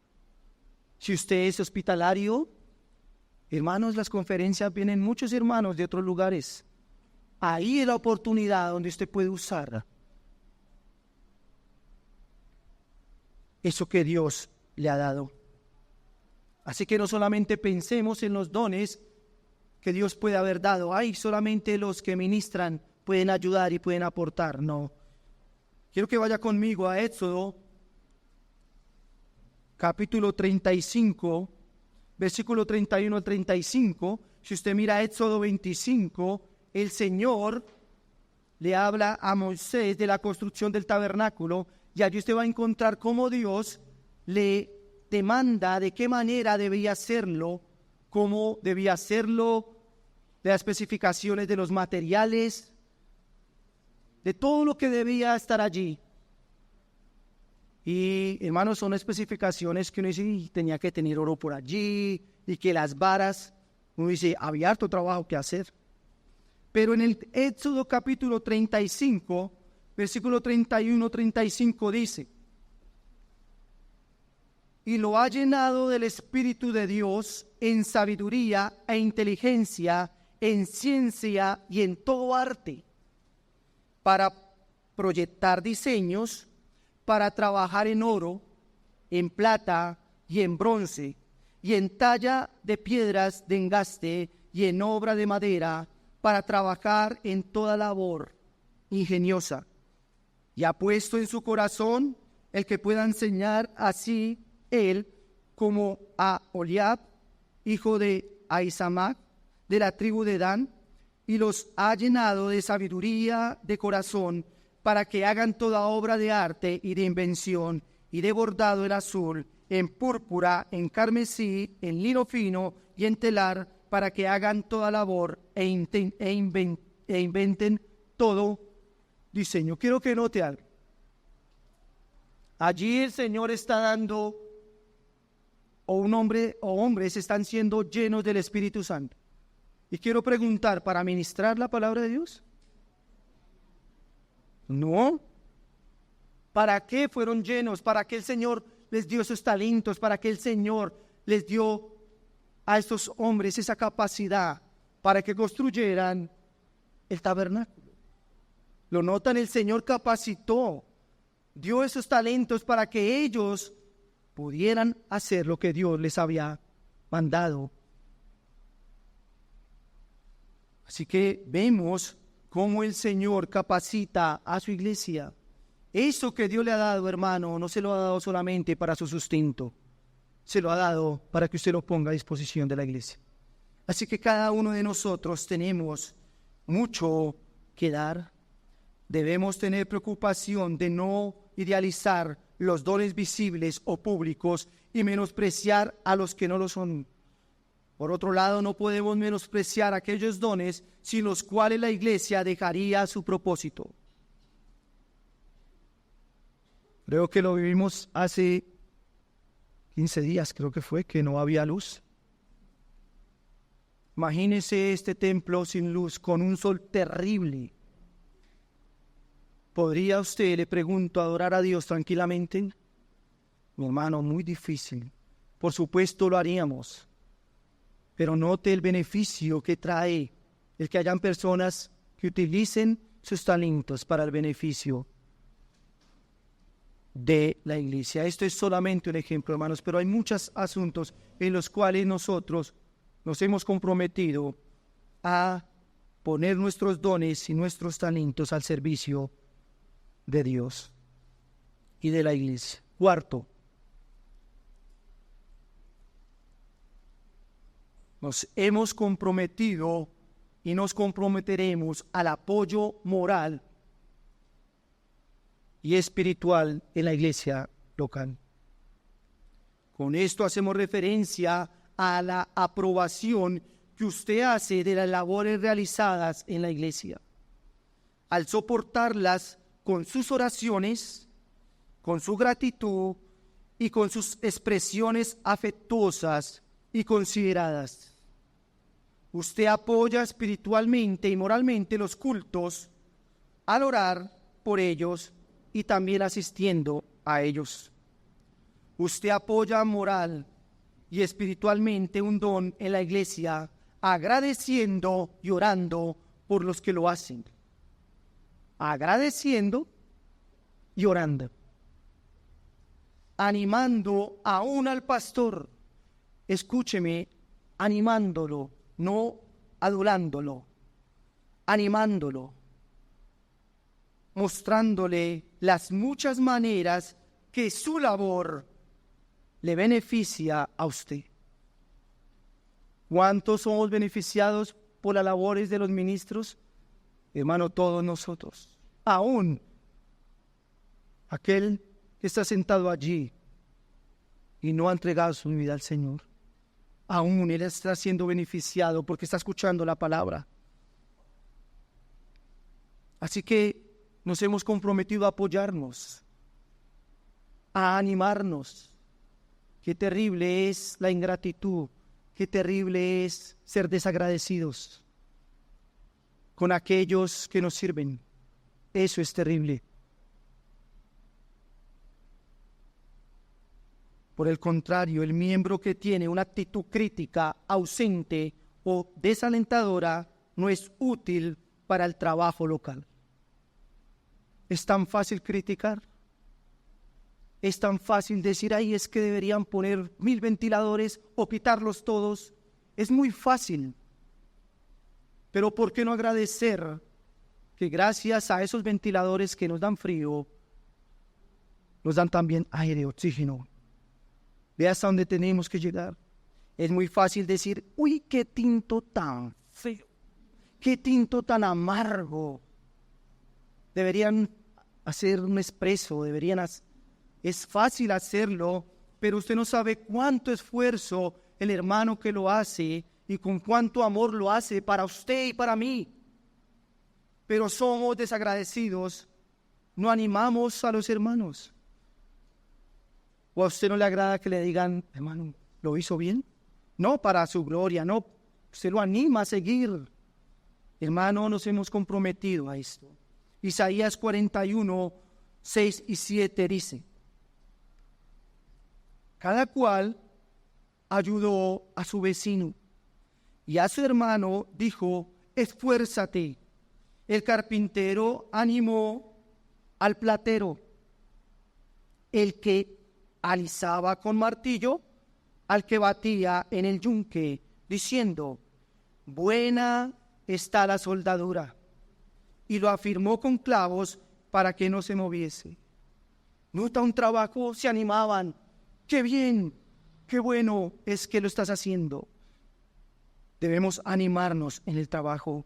Si usted es hospitalario, hermanos, las conferencias vienen muchos hermanos de otros lugares. Ahí es la oportunidad donde usted puede usar eso que Dios le ha dado. Así que no solamente pensemos en los dones que Dios puede haber dado. Ay, solamente los que ministran pueden ayudar y pueden aportar. No. Quiero que vaya conmigo a Éxodo, capítulo 35, versículo 31 al 35. Si usted mira Éxodo 25, el Señor le habla a Moisés de la construcción del tabernáculo Y allí usted va a encontrar cómo Dios le demanda de qué manera debía hacerlo, cómo debía hacerlo, de las especificaciones de los materiales, de todo lo que debía estar allí. Y hermanos, son especificaciones que uno dice, y tenía que tener oro por allí, y que las varas, uno dice, había harto trabajo que hacer. Pero en el Éxodo capítulo 35, versículo 31-35 dice, y lo ha llenado del Espíritu de Dios en sabiduría e inteligencia, en ciencia y en todo arte, para proyectar diseños, para trabajar en oro, en plata y en bronce, y en talla de piedras de engaste y en obra de madera, para trabajar en toda labor ingeniosa. Y ha puesto en su corazón el que pueda enseñar así él como a Oliab, hijo de Ahisamac, de la tribu de Dan, y los ha llenado de sabiduría de corazón para que hagan toda obra de arte y de invención y de bordado en azul, en púrpura, en carmesí, en lino fino y en telar, para que hagan toda labor e inventen todo diseño. Quiero que note algo. Allí el Señor está dando, o un hombre o hombres están siendo llenos del Espíritu Santo. Y quiero preguntar, ¿para ministrar la palabra de Dios? No. ¿Para qué fueron llenos? ¿Para qué el Señor les dio esos talentos? ¿Para qué el Señor les dio a estos hombres esa capacidad para que construyeran el tabernáculo? Lo notan, el Señor capacitó, dio esos talentos para que ellos pudieran hacer lo que Dios les había mandado. Así que vemos cómo el Señor capacita a su iglesia. Eso que Dios le ha dado, hermano, no se lo ha dado solamente para su sustento, se lo ha dado para que usted lo ponga a disposición de la iglesia. Así que cada uno de nosotros tenemos mucho que dar. Debemos tener preocupación de no idealizar los dones visibles o públicos y menospreciar a los que no lo son. Por otro lado, no podemos menospreciar aquellos dones sin los cuales la iglesia dejaría su propósito. Creo que lo vivimos hace 15 días, creo que fue, que no había luz. Imagínese este templo sin luz, con un sol terrible. ¿Podría usted, le pregunto, adorar a Dios tranquilamente? Mi hermano, muy difícil. Por supuesto lo haríamos. Pero note el beneficio que trae el que hayan personas que utilicen sus talentos para el beneficio de la iglesia. Esto es solamente un ejemplo, hermanos, pero hay muchos asuntos en los cuales nosotros nos hemos comprometido a poner nuestros dones y nuestros talentos al servicio de Dios y de la iglesia. Cuarto, nos hemos comprometido y nos comprometeremos al apoyo moral y espiritual en la iglesia local. Con esto hacemos referencia a la aprobación que usted hace de las labores realizadas en la iglesia, al soportarlas con sus oraciones, con su gratitud y con sus expresiones afectuosas y consideradas. Usted apoya espiritualmente y moralmente los cultos al orar por ellos y también asistiendo a ellos. Usted apoya moral y espiritualmente un don en la iglesia, agradeciendo y orando por los que lo hacen. Agradeciendo y orando. Animando aún al pastor. Escúcheme, animándolo, no adulándolo, animándolo, mostrándole las muchas maneras que su labor le beneficia a usted. ¿Cuántos somos beneficiados por las labores de los ministros? Hermano, todos nosotros. Aún aquel que está sentado allí y no ha entregado su vida al Señor, aún él está siendo beneficiado porque está escuchando la palabra. Así que nos hemos comprometido a apoyarnos, a animarnos. Qué terrible es la ingratitud, qué terrible es ser desagradecidos con aquellos que nos sirven. Eso es terrible. Por el contrario, el miembro que tiene una actitud crítica, ausente o desalentadora no es útil para el trabajo local. Es tan fácil criticar. Es tan fácil decir, ay, es que deberían poner 1000 ventiladores o quitarlos todos. Es muy fácil. Pero ¿por qué no agradecer que gracias a esos ventiladores que nos dan frío, nos dan también aire, oxígeno? Ve hasta dónde tenemos que llegar. Es muy fácil decir, uy, qué tinto tan feo, qué tinto tan amargo. Deberían hacer un espresso, es fácil hacerlo, pero usted no sabe cuánto esfuerzo el hermano que lo hace y con cuánto amor lo hace para usted y para mí. Pero somos desagradecidos, no animamos a los hermanos. ¿O a usted no le agrada que le digan, hermano, ¿lo hizo bien? No para su gloria, no, usted lo anima a seguir. Hermano, nos hemos comprometido a esto. Isaías 41, 6 y 7 dice, cada cual ayudó a su vecino y a su hermano dijo, esfuérzate. El carpintero animó al platero, el que alisaba con martillo, al que batía en el yunque, diciendo, buena está la soldadura, y lo afirmó con clavos para que no se moviese. Nota un trabajo, se animaban, qué bien, qué bueno es que lo estás haciendo. Debemos animarnos en el trabajo.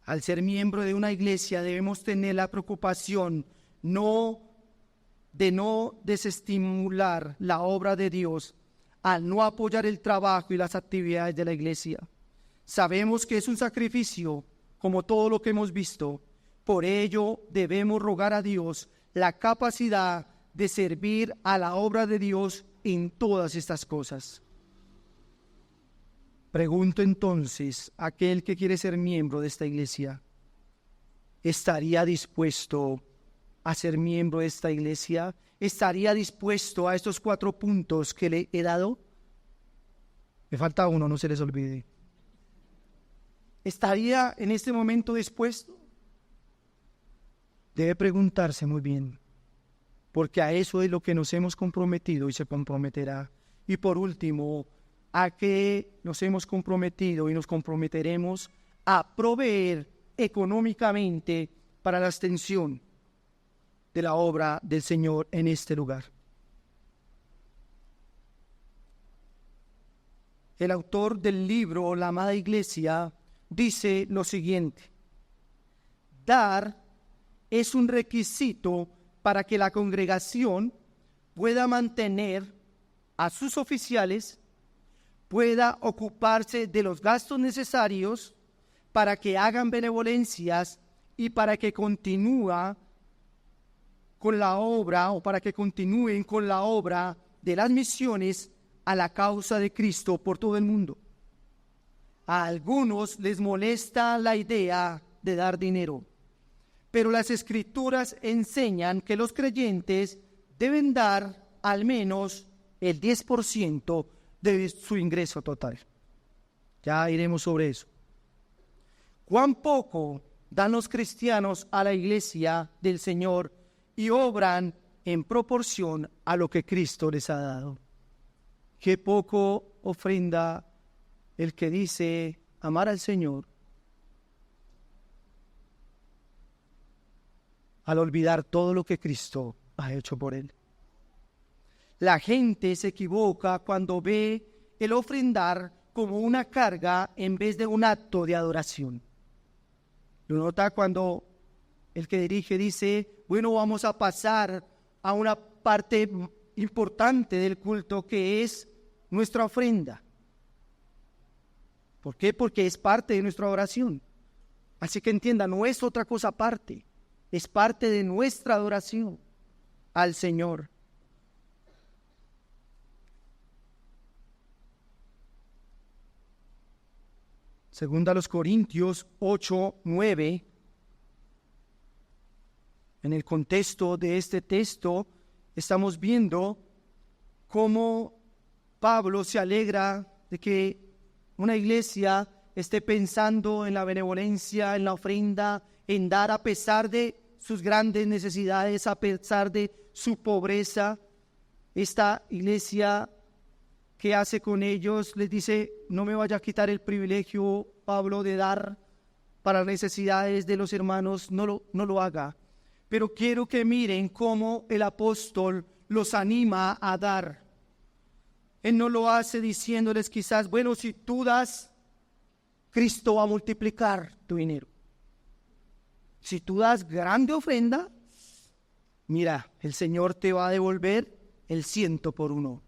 Al ser miembro de una iglesia debemos tener la preocupación de no desestimular la obra de Dios al no apoyar el trabajo y las actividades de la iglesia. Sabemos que es un sacrificio, como todo lo que hemos visto. Por ello debemos rogar a Dios la capacidad de servir a la obra de Dios en todas estas cosas. Pregunto entonces, aquel que quiere ser miembro de esta iglesia, ¿estaría dispuesto a ser miembro de esta iglesia? ¿Estaría dispuesto a estos 4 puntos que le he dado? Me falta uno, no se les olvide. ¿Estaría en este momento dispuesto? Debe preguntarse muy bien, porque a eso es lo que nos hemos comprometido y se comprometerá. Y por último, ¿a qué nos hemos comprometido y nos comprometeremos? A proveer económicamente para la extensión de la obra del Señor en este lugar. El autor del libro La Amada Iglesia dice lo siguiente: dar es un requisito para que la congregación pueda mantener a sus oficiales, pueda ocuparse de los gastos necesarios para que hagan benevolencias y para que continúen con la obra de las misiones a la causa de Cristo por todo el mundo. A algunos les molesta la idea de dar dinero, pero las Escrituras enseñan que los creyentes deben dar al menos el 10% de su ingreso total. Ya iremos sobre eso. ¿Cuán poco dan los cristianos a la iglesia del Señor y obran en proporción a lo que Cristo les ha dado? Qué poco ofrenda el que dice amar al Señor al olvidar todo lo que Cristo ha hecho por él. La gente se equivoca cuando ve el ofrendar como una carga en vez de un acto de adoración. Lo nota cuando el que dirige, dice, bueno, vamos a pasar a una parte importante del culto que es nuestra ofrenda. ¿Por qué? Porque es parte de nuestra oración. Así que entienda, no es otra cosa aparte, es parte de nuestra adoración al Señor. Segunda a los Corintios 8:9. En el contexto de este texto estamos viendo cómo Pablo se alegra de que una iglesia esté pensando en la benevolencia, en la ofrenda, en dar a pesar de sus grandes necesidades, a pesar de su pobreza. Esta iglesia, ¿qué hace con ellos? Les dice, no me vaya a quitar el privilegio, Pablo, de dar para las necesidades de los hermanos, no lo haga. Pero quiero que miren cómo el apóstol los anima a dar. Él no lo hace diciéndoles quizás, bueno, si tú das, Cristo va a multiplicar tu dinero. Si tú das grande ofrenda, mira, el Señor te va a devolver el 100 por 1.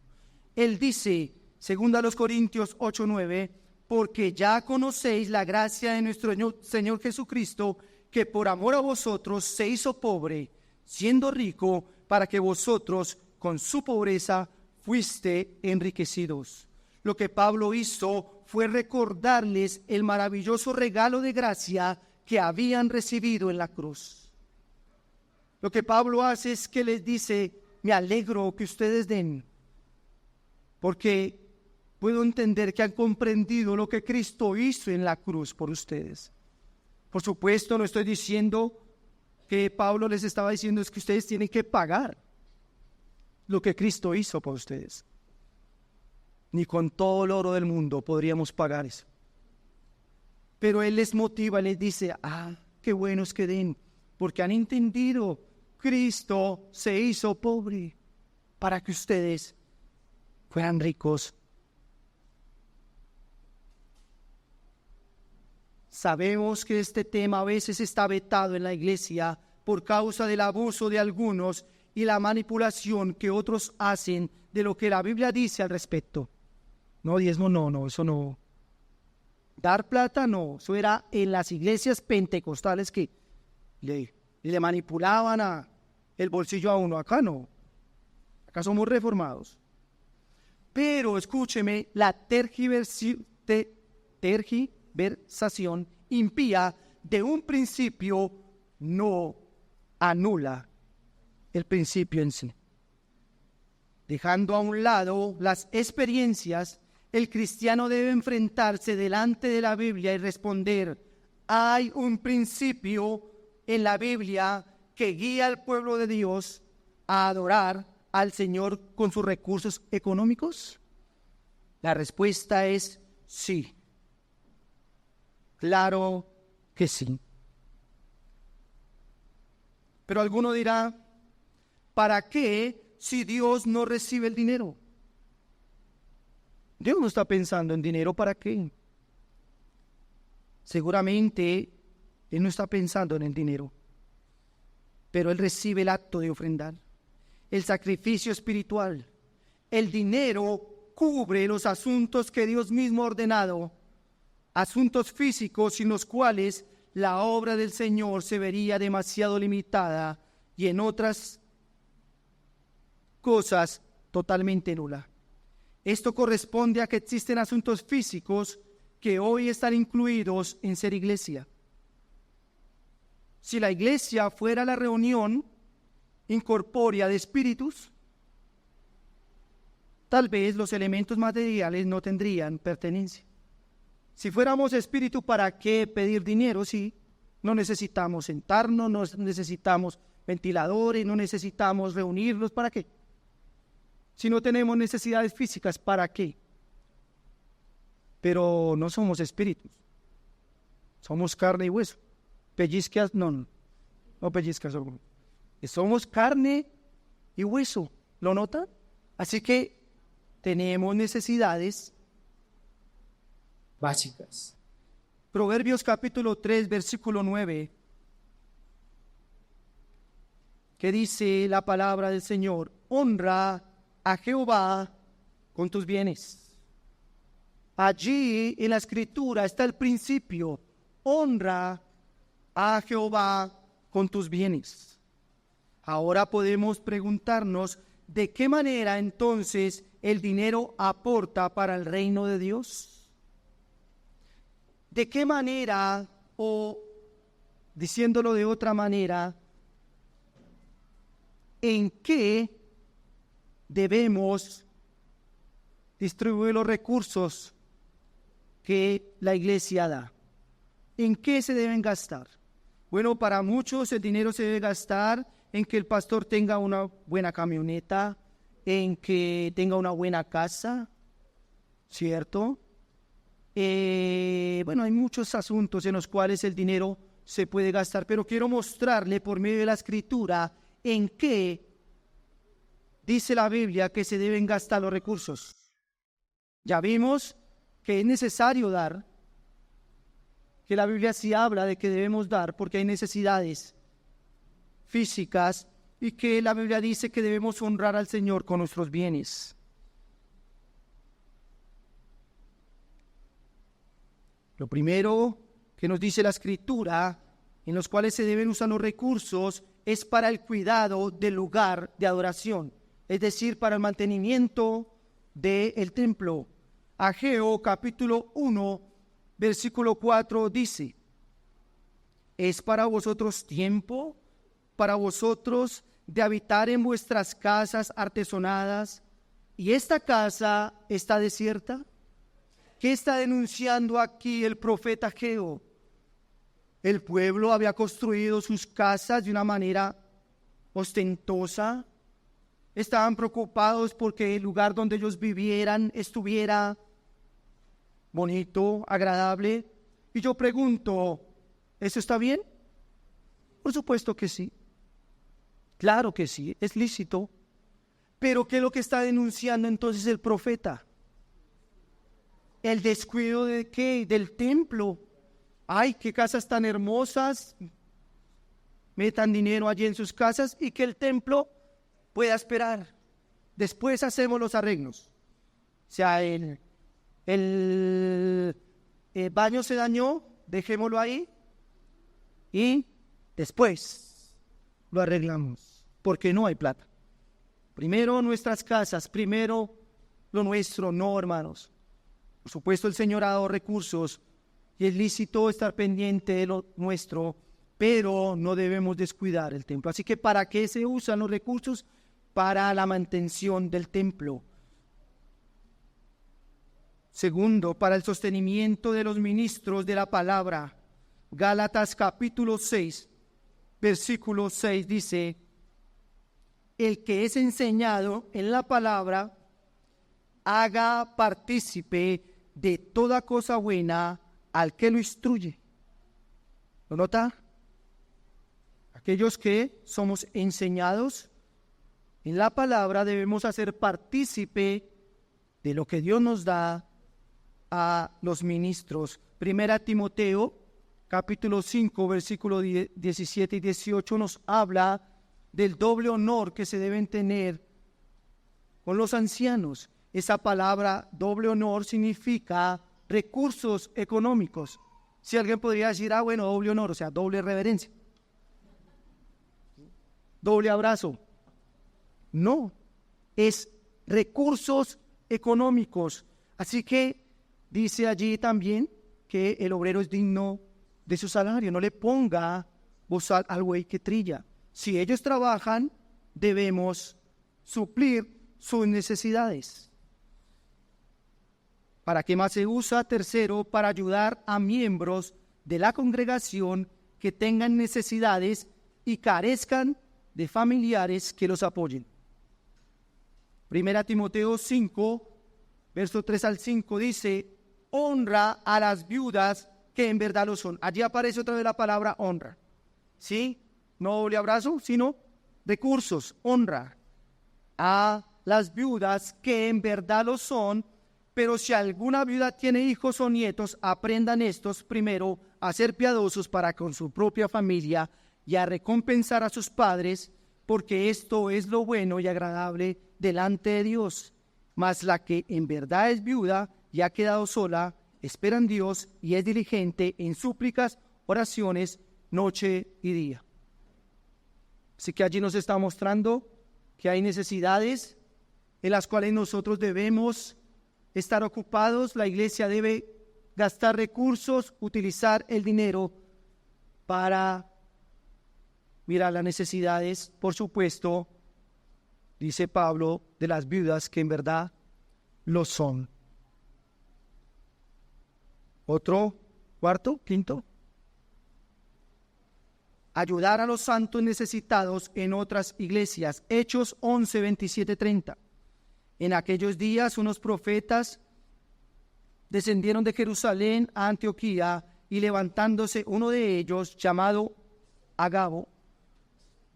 Él dice, según a los Corintios 8:9, porque ya conocéis la gracia de nuestro Señor Jesucristo, que por amor a vosotros se hizo pobre, siendo rico, para que vosotros con su pobreza fuiste enriquecidos. Lo que Pablo hizo fue recordarles el maravilloso regalo de gracia que habían recibido en la cruz. Lo que Pablo hace es que les dice, me alegro que ustedes den, porque puedo entender que han comprendido lo que Cristo hizo en la cruz por ustedes. Por supuesto, no estoy diciendo que Pablo les estaba diciendo es que ustedes tienen que pagar lo que Cristo hizo por ustedes. Ni con todo el oro del mundo podríamos pagar eso. Pero Él les motiva, les dice, qué buenos que den, porque han entendido, Cristo se hizo pobre para que ustedes fueran ricos. Sabemos que este tema a veces está vetado en la iglesia por causa del abuso de algunos y la manipulación que otros hacen de lo que la Biblia dice al respecto. No, diezmo no, eso no. Dar plata no, eso era en las iglesias pentecostales que le manipulaban el bolsillo a uno. Acá no, acá somos reformados. Pero escúcheme, la tergiversación impía de un principio no anula el principio en sí. Dejando a un lado las experiencias, el cristiano debe enfrentarse delante de la Biblia y responder, ¿hay un principio en la Biblia que guía al pueblo de Dios a adorar al Señor con sus recursos económicos? La respuesta es sí. Claro que sí. Pero alguno dirá, ¿para qué si Dios no recibe el dinero? Dios no está pensando en dinero, ¿para qué? Seguramente Él no está pensando en el dinero, pero Él recibe el acto de ofrendar, el sacrificio espiritual. El dinero cubre los asuntos que Dios mismo ha ordenado, asuntos físicos sin los cuales la obra del Señor se vería demasiado limitada y en otras cosas totalmente nula. Esto corresponde a que existen asuntos físicos que hoy están incluidos en ser iglesia. Si la iglesia fuera la reunión incorpórea de espíritus, tal vez los elementos materiales no tendrían pertenencia. Si fuéramos espíritu, ¿para qué pedir dinero? Sí, no necesitamos sentarnos, no necesitamos ventiladores, no necesitamos reunirnos, ¿para qué? Si no tenemos necesidades físicas, ¿para qué? Pero no somos espíritus, somos carne y hueso. Pellizcas, no pellizcas, somos carne y hueso, ¿lo notan? Así que tenemos necesidades básicas. Proverbios capítulo 3, versículo 9. ¿Qué dice la palabra del Señor? Honra a Jehová con tus bienes. Allí en la Escritura está el principio. Honra a Jehová con tus bienes. Ahora podemos preguntarnos de qué manera entonces el dinero aporta para el reino de Dios. ¿De qué manera, o diciéndolo de otra manera, en qué debemos distribuir los recursos que la iglesia da? ¿En qué se deben gastar? Bueno, para muchos el dinero se debe gastar en que el pastor tenga una buena camioneta, en que tenga una buena casa, ¿cierto? Bueno, hay muchos asuntos en los cuales el dinero se puede gastar, pero quiero mostrarle por medio de la Escritura en qué dice la Biblia que se deben gastar los recursos. Ya vimos que es necesario dar, que la Biblia sí habla de que debemos dar porque hay necesidades físicas y que la Biblia dice que debemos honrar al Señor con nuestros bienes. Lo primero que nos dice la Escritura, en los cuales se deben usar los recursos, es para el cuidado del lugar de adoración, es decir, para el mantenimiento del templo. Ageo capítulo 1, versículo 4 dice: ¿es para vosotros tiempo, para vosotros de habitar en vuestras casas artesonadas, y esta casa está desierta? ¿Qué está denunciando aquí el profeta Ageo? El pueblo había construido sus casas de una manera ostentosa. Estaban preocupados porque el lugar donde ellos vivieran estuviera bonito, agradable. Y yo pregunto, ¿eso está bien? Por supuesto que sí. Claro que sí, es lícito. Pero ¿qué es lo que está denunciando entonces el profeta? El descuido de ¿qué? Del templo. Ay, qué casas tan hermosas. Metan dinero allí en sus casas y que el templo pueda esperar. Después hacemos los arreglos. O sea, el baño se dañó, dejémoslo ahí y después lo arreglamos, porque no hay plata. Primero nuestras casas, primero lo nuestro, no, hermanos. Por supuesto, el Señor ha dado recursos y es lícito estar pendiente de lo nuestro, pero no debemos descuidar el templo. Así que, ¿para qué se usan los recursos? Para la mantención del templo. Segundo, para el sostenimiento de los ministros de la palabra. Gálatas capítulo 6, versículo 6 dice: el que es enseñado en la palabra, haga partícipe de toda cosa buena al que lo instruye. ¿Lo nota? Aquellos que somos enseñados en la palabra debemos hacer partícipe de lo que Dios nos da a los ministros. Primera Timoteo, capítulo 5, versículos 17 y 18 nos habla del doble honor que se deben tener con los ancianos. Esa palabra doble honor significa recursos económicos. Si alguien podría decir, bueno, doble honor, o sea, doble reverencia, doble abrazo. No, es recursos económicos. Así que dice allí también que el obrero es digno de su salario. No le ponga bozal al buey que trilla. Si ellos trabajan, debemos suplir sus necesidades. ¿Para qué más se usa? Tercero, para ayudar a miembros de la congregación que tengan necesidades y carezcan de familiares que los apoyen. Primera Timoteo 5, verso 3 al 5 dice: honra a las viudas que en verdad lo son. Allí aparece otra vez la palabra honra. ¿Sí? No doble abrazo, sino recursos, honra a las viudas que en verdad lo son. Pero si alguna viuda tiene hijos o nietos, aprendan estos primero a ser piadosos para con su propia familia y a recompensar a sus padres, porque esto es lo bueno y agradable delante de Dios. Mas la que en verdad es viuda y ha quedado sola, espera en Dios y es diligente en súplicas, oraciones, noche y día. Así que allí nos está mostrando que hay necesidades en las cuales nosotros debemos estar ocupados. La iglesia debe gastar recursos, utilizar el dinero para mirar las necesidades, por supuesto, dice Pablo, de las viudas que en verdad lo son. Otro, cuarto, quinto. Ayudar a los santos necesitados en otras iglesias. Hechos 11, 27, 30. En aquellos días unos profetas descendieron de Jerusalén a Antioquía y levantándose uno de ellos, llamado Agabo,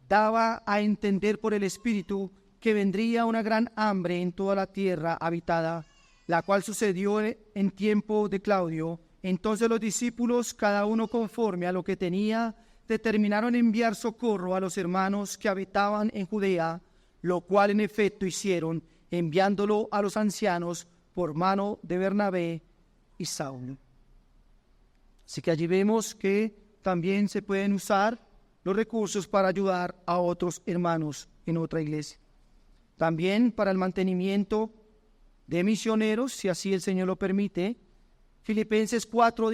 daba a entender por el Espíritu que vendría una gran hambre en toda la tierra habitada, la cual sucedió en tiempo de Claudio. Entonces los discípulos, cada uno conforme a lo que tenía, determinaron enviar socorro a los hermanos que habitaban en Judea, lo cual en efecto hicieron, enviándolo a los ancianos por mano de Bernabé y Saulo. Así que allí vemos que también se pueden usar los recursos para ayudar a otros hermanos en otra iglesia. También para el mantenimiento de misioneros, si así el Señor lo permite. Filipenses 4,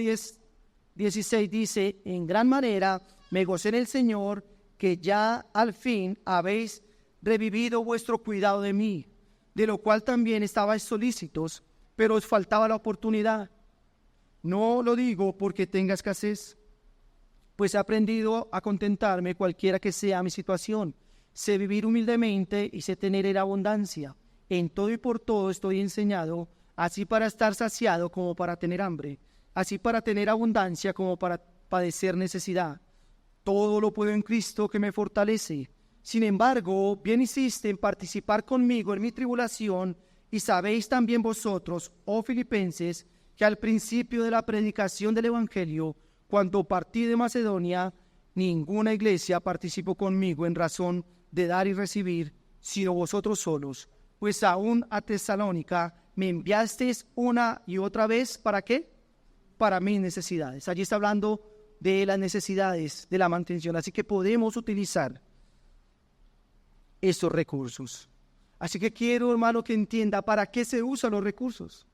16 dice: en gran manera me gocé en el Señor, que ya al fin habéis revivido vuestro cuidado de mí, de lo cual también estabais solícitos, pero os faltaba la oportunidad. No lo digo porque tenga escasez, pues he aprendido a contentarme cualquiera que sea mi situación. Sé vivir humildemente y sé tener en abundancia. En todo y por todo estoy enseñado, así para estar saciado como para tener hambre, así para tener abundancia como para padecer necesidad. Todo lo puedo en Cristo que me fortalece. Sin embargo, bien hiciste en participar conmigo en mi tribulación, y sabéis también vosotros, oh Filipenses, que al principio de la predicación del Evangelio, cuando partí de Macedonia, ninguna iglesia participó conmigo en razón de dar y recibir, sino vosotros solos, pues aún a Tesalónica me enviasteis una y otra vez, ¿para qué? Para mis necesidades. Allí está hablando de las necesidades, de la mantención, así que podemos utilizar esos recursos. Así que quiero, hermano, que entienda para qué se usan los recursos.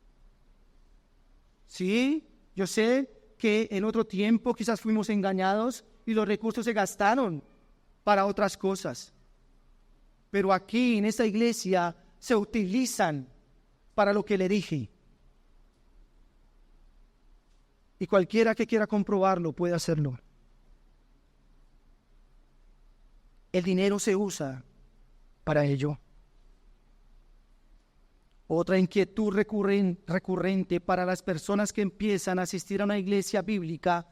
Sí, yo sé que en otro tiempo quizás fuimos engañados y los recursos se gastaron para otras cosas. Pero aquí en esta iglesia se utilizan para lo que le dije. Y cualquiera que quiera comprobarlo puede hacerlo. El dinero se usa para ello. Otra inquietud recurrente para las personas que empiezan a asistir a una iglesia bíblica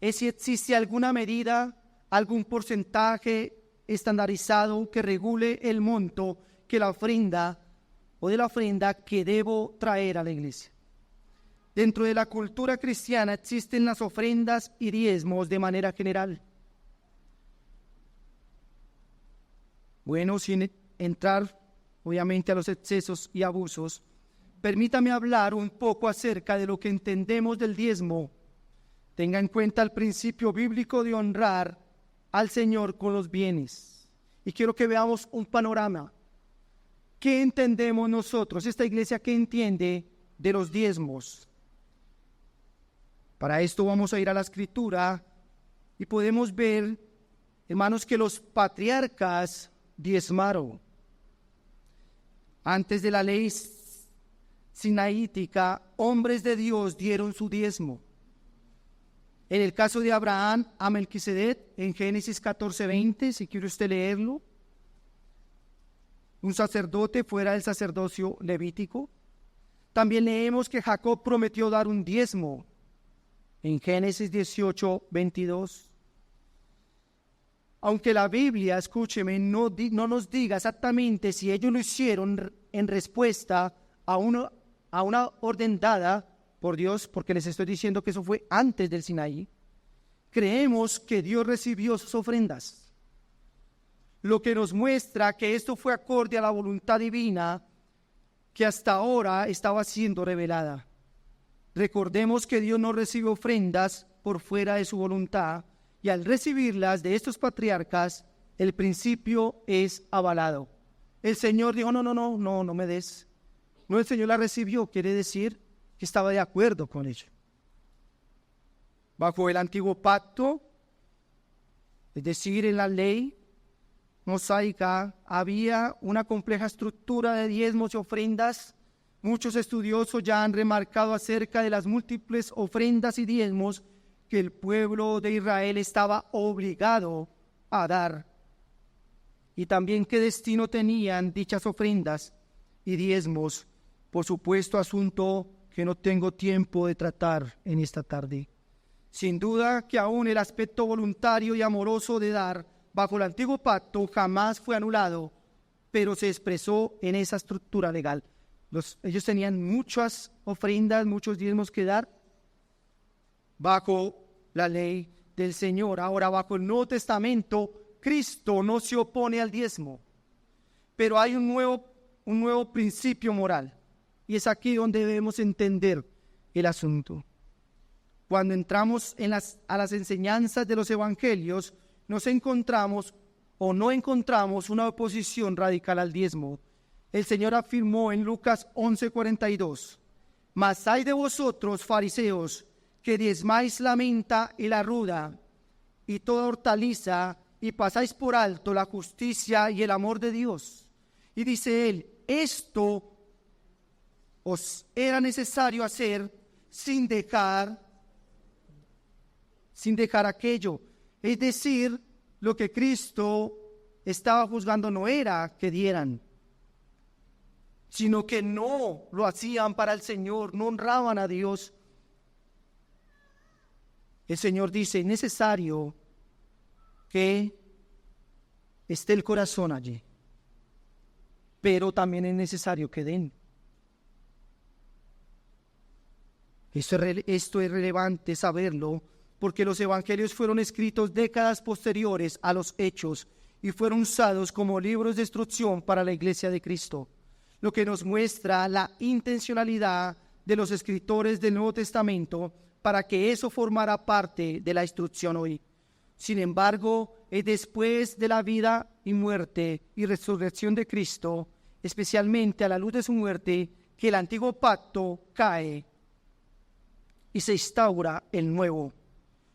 es si existe alguna medida, algún porcentaje estandarizado que regule el monto que la ofrenda o de la ofrenda que debo traer a la iglesia. Dentro de la cultura cristiana existen las ofrendas y diezmos de manera general. Bueno, sin entrar obviamente a los excesos y abusos, permítame hablar un poco acerca de lo que entendemos del diezmo. Tenga en cuenta el principio bíblico de honrar al Señor con los bienes. Y quiero que veamos un panorama. ¿Qué entendemos nosotros? Esta iglesia, ¿qué entiende de los diezmos? Para esto vamos a ir a la Escritura y podemos ver, hermanos, que los patriarcas diezmaron. Antes de la ley sinaítica, hombres de Dios dieron su diezmo. En el caso de Abraham a Melquisedec, en Génesis 14:20, si quiere usted leerlo, un sacerdote fuera del sacerdocio levítico. También leemos que Jacob prometió dar un diezmo en Génesis 18:22. Aunque la Biblia, escúcheme, no nos diga exactamente si ellos lo hicieron en respuesta a una orden dada por Dios, porque les estoy diciendo que eso fue antes del Sinaí, creemos que Dios recibió sus ofrendas. lo que nos muestra que esto fue acorde a la voluntad divina que hasta ahora estaba siendo revelada. Recordemos que Dios no recibe ofrendas por fuera de su voluntad, y al recibirlas de estos patriarcas, el principio es avalado. El Señor dijo, no me des. No, el Señor la recibió, quiere decir que estaba de acuerdo con ello. Bajo el antiguo pacto, es decir, en la ley mosaica, había una compleja estructura de diezmos y ofrendas. Muchos estudiosos ya han remarcado acerca de las múltiples ofrendas y diezmos que el pueblo de Israel estaba obligado a dar, y también qué destino tenían dichas ofrendas y diezmos. Por supuesto, asunto que no tengo tiempo de tratar en esta tarde. Sin duda que aún el aspecto voluntario y amoroso de dar bajo el antiguo pacto jamás fue anulado, pero se expresó en esa estructura legal. Ellos tenían muchas ofrendas, muchos diezmos que dar bajo la ley del Señor. Ahora, bajo el Nuevo Testamento, Cristo no se opone al diezmo, pero hay un nuevo principio moral, y es aquí donde debemos entender el asunto. Cuando entramos a las enseñanzas de los evangelios, nos encontramos o no encontramos una oposición radical al diezmo. El Señor afirmó en Lucas 11:42, mas hay de vosotros, fariseos, que diezmáis la menta y la ruda y toda hortaliza, y pasáis por alto la justicia y el amor de Dios. Y dice él, esto os era necesario hacer sin dejar aquello. Es decir, lo que Cristo estaba juzgando no era que dieran, sino que no lo hacían para el Señor, no honraban a Dios. El Señor dice, es necesario que esté el corazón allí, pero también es necesario que den. Esto es relevante saberlo, porque los evangelios fueron escritos décadas posteriores a los hechos y fueron usados como libros de instrucción para la iglesia de Cristo, lo que nos muestra la intencionalidad de los escritores del Nuevo Testamento para que eso formara parte de la instrucción hoy. Sin embargo, es después de la vida y muerte y resurrección de Cristo, especialmente a la luz de su muerte, que el antiguo pacto cae y se instaura el nuevo,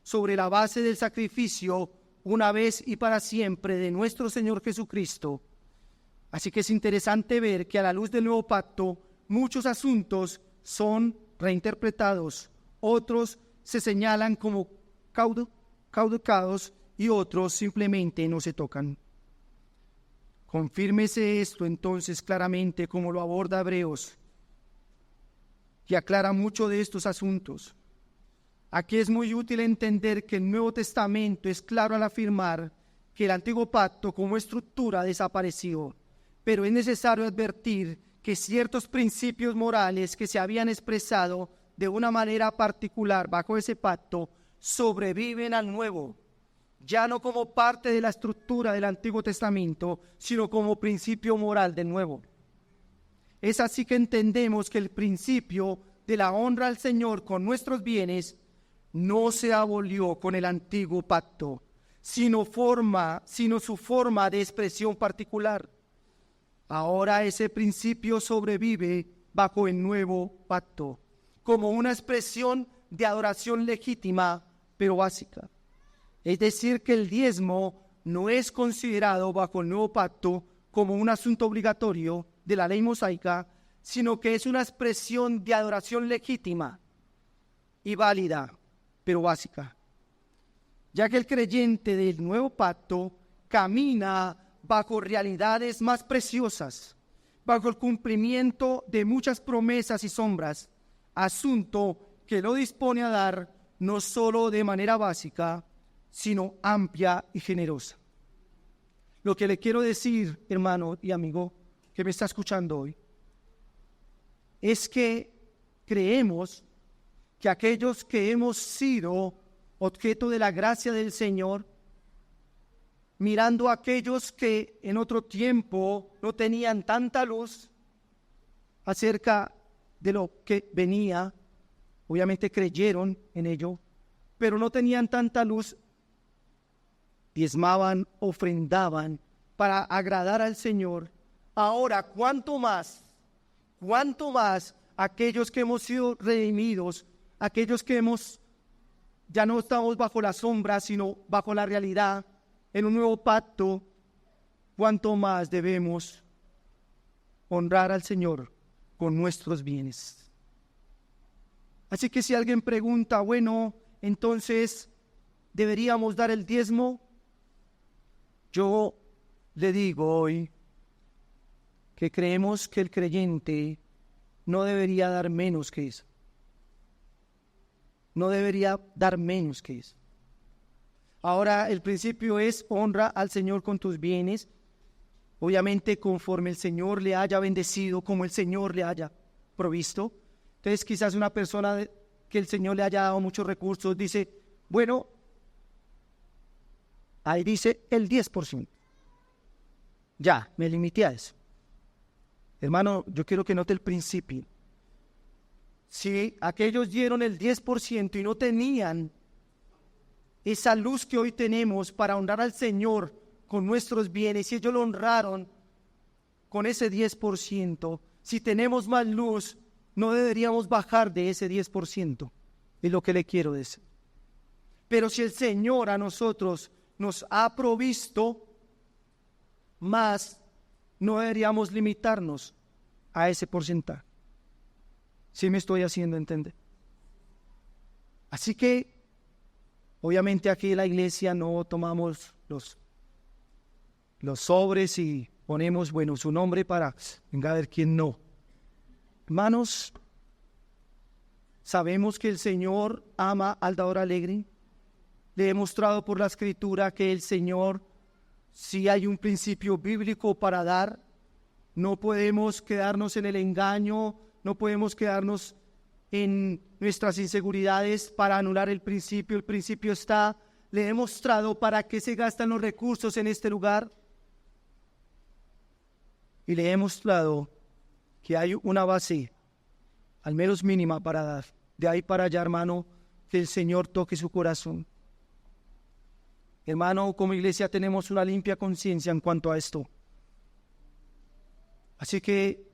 sobre la base del sacrificio una vez y para siempre de nuestro Señor Jesucristo. Así que es interesante ver que a la luz del nuevo pacto muchos asuntos son reinterpretados, otros se señalan como caducados y otros simplemente no se tocan. Confírmese esto entonces claramente como lo aborda Hebreos, que aclara mucho de estos asuntos. Aquí es muy útil entender que el Nuevo Testamento es claro al afirmar que el antiguo pacto como estructura desapareció, pero es necesario advertir que ciertos principios morales que se habían expresado de una manera particular bajo ese pacto sobreviven al nuevo, ya no como parte de la estructura del Antiguo Testamento, sino como principio moral del nuevo. Es así que entendemos que el principio de la honra al Señor con nuestros bienes no se abolió con el antiguo pacto, sino su forma de expresión particular. Ahora ese principio sobrevive bajo el nuevo pacto, como una expresión de adoración legítima, pero básica. Es decir, que el diezmo no es considerado bajo el nuevo pacto como un asunto obligatorio de la ley mosaica, sino que es una expresión de adoración legítima y válida, pero básica, ya que el creyente del nuevo pacto camina bajo realidades más preciosas, bajo el cumplimiento de muchas promesas y sombras, asunto que lo dispone a dar no solo de manera básica, sino amplia y generosa. Lo que le quiero decir, hermano y amigo que me está escuchando hoy, es que creemos que aquellos que hemos sido objeto de la gracia del Señor mirando a aquellos que en otro tiempo no tenían tanta luz acerca de lo que venía. Obviamente creyeron en ello, pero no tenían tanta luz. Diezmaban, ofrendaban para agradar al Señor. Ahora, ¿cuánto más aquellos que hemos sido redimidos, aquellos que ya no estamos bajo la sombra, sino bajo la realidad, en un nuevo pacto, cuánto más debemos honrar al Señor con nuestros bienes? Así que si alguien pregunta, bueno, entonces, ¿deberíamos dar el diezmo? Yo le digo hoy que creemos que el creyente no debería dar menos que eso. No debería dar menos que eso. Ahora, el principio es honra al Señor con tus bienes, obviamente conforme el Señor le haya bendecido, como el Señor le haya provisto. Entonces, quizás una persona que el Señor le haya dado muchos recursos dice, bueno, ahí dice el 10%. Ya, me limité a eso. Hermano, yo quiero que note el principio. Si aquellos dieron el 10% y no tenían esa luz que hoy tenemos para honrar al Señor con nuestros bienes, y ellos lo honraron con ese 10%, si tenemos más luz, no deberíamos bajar de ese 10%, es lo que le quiero decir. Pero si el Señor a nosotros nos ha provisto más, no deberíamos limitarnos a ese porcentaje. ¿Sí me estoy haciendo entender? Así que, obviamente aquí en la iglesia no tomamos los sobres y ponemos, bueno, su nombre para, venga a ver quién no. Hermanos, sabemos que el Señor ama al dador alegre. Le he mostrado por la Escritura que el Señor, si hay un principio bíblico para dar, no podemos quedarnos en el engaño, no podemos quedarnos en nuestras inseguridades para anular el principio. El principio está, le he mostrado para qué se gastan los recursos en este lugar. Y le he mostrado que hay una base, al menos mínima, para dar. De ahí para allá, hermano, que el Señor toque su corazón. Hermano, como iglesia tenemos una limpia conciencia en cuanto a esto. Así que,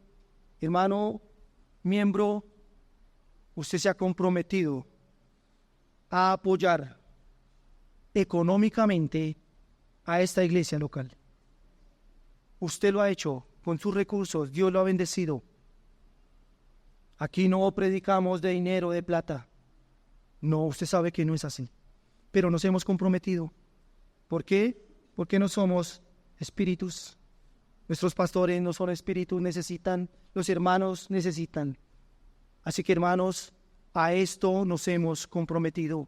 hermano, miembro, usted se ha comprometido a apoyar económicamente a esta iglesia local. Usted lo ha hecho con sus recursos, Dios lo ha bendecido. Aquí no predicamos de dinero, de plata. No, usted sabe que no es así. Pero nos hemos comprometido. ¿Por qué? Porque no somos espíritus. Nuestros pastores no son espíritus, necesitan, los hermanos necesitan. Así que, hermanos, a esto nos hemos comprometido.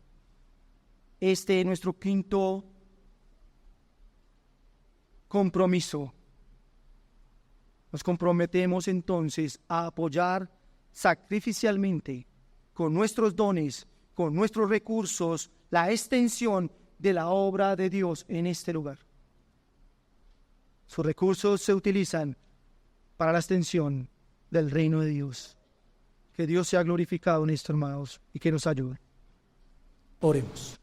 Este es nuestro quinto compromiso. Nos comprometemos entonces a apoyar sacrificialmente, con nuestros dones, con nuestros recursos, la extensión de la obra de Dios en este lugar. Sus recursos se utilizan para la extensión del reino de Dios. Que Dios sea glorificado en esto, hermanos, y que nos ayude. Oremos.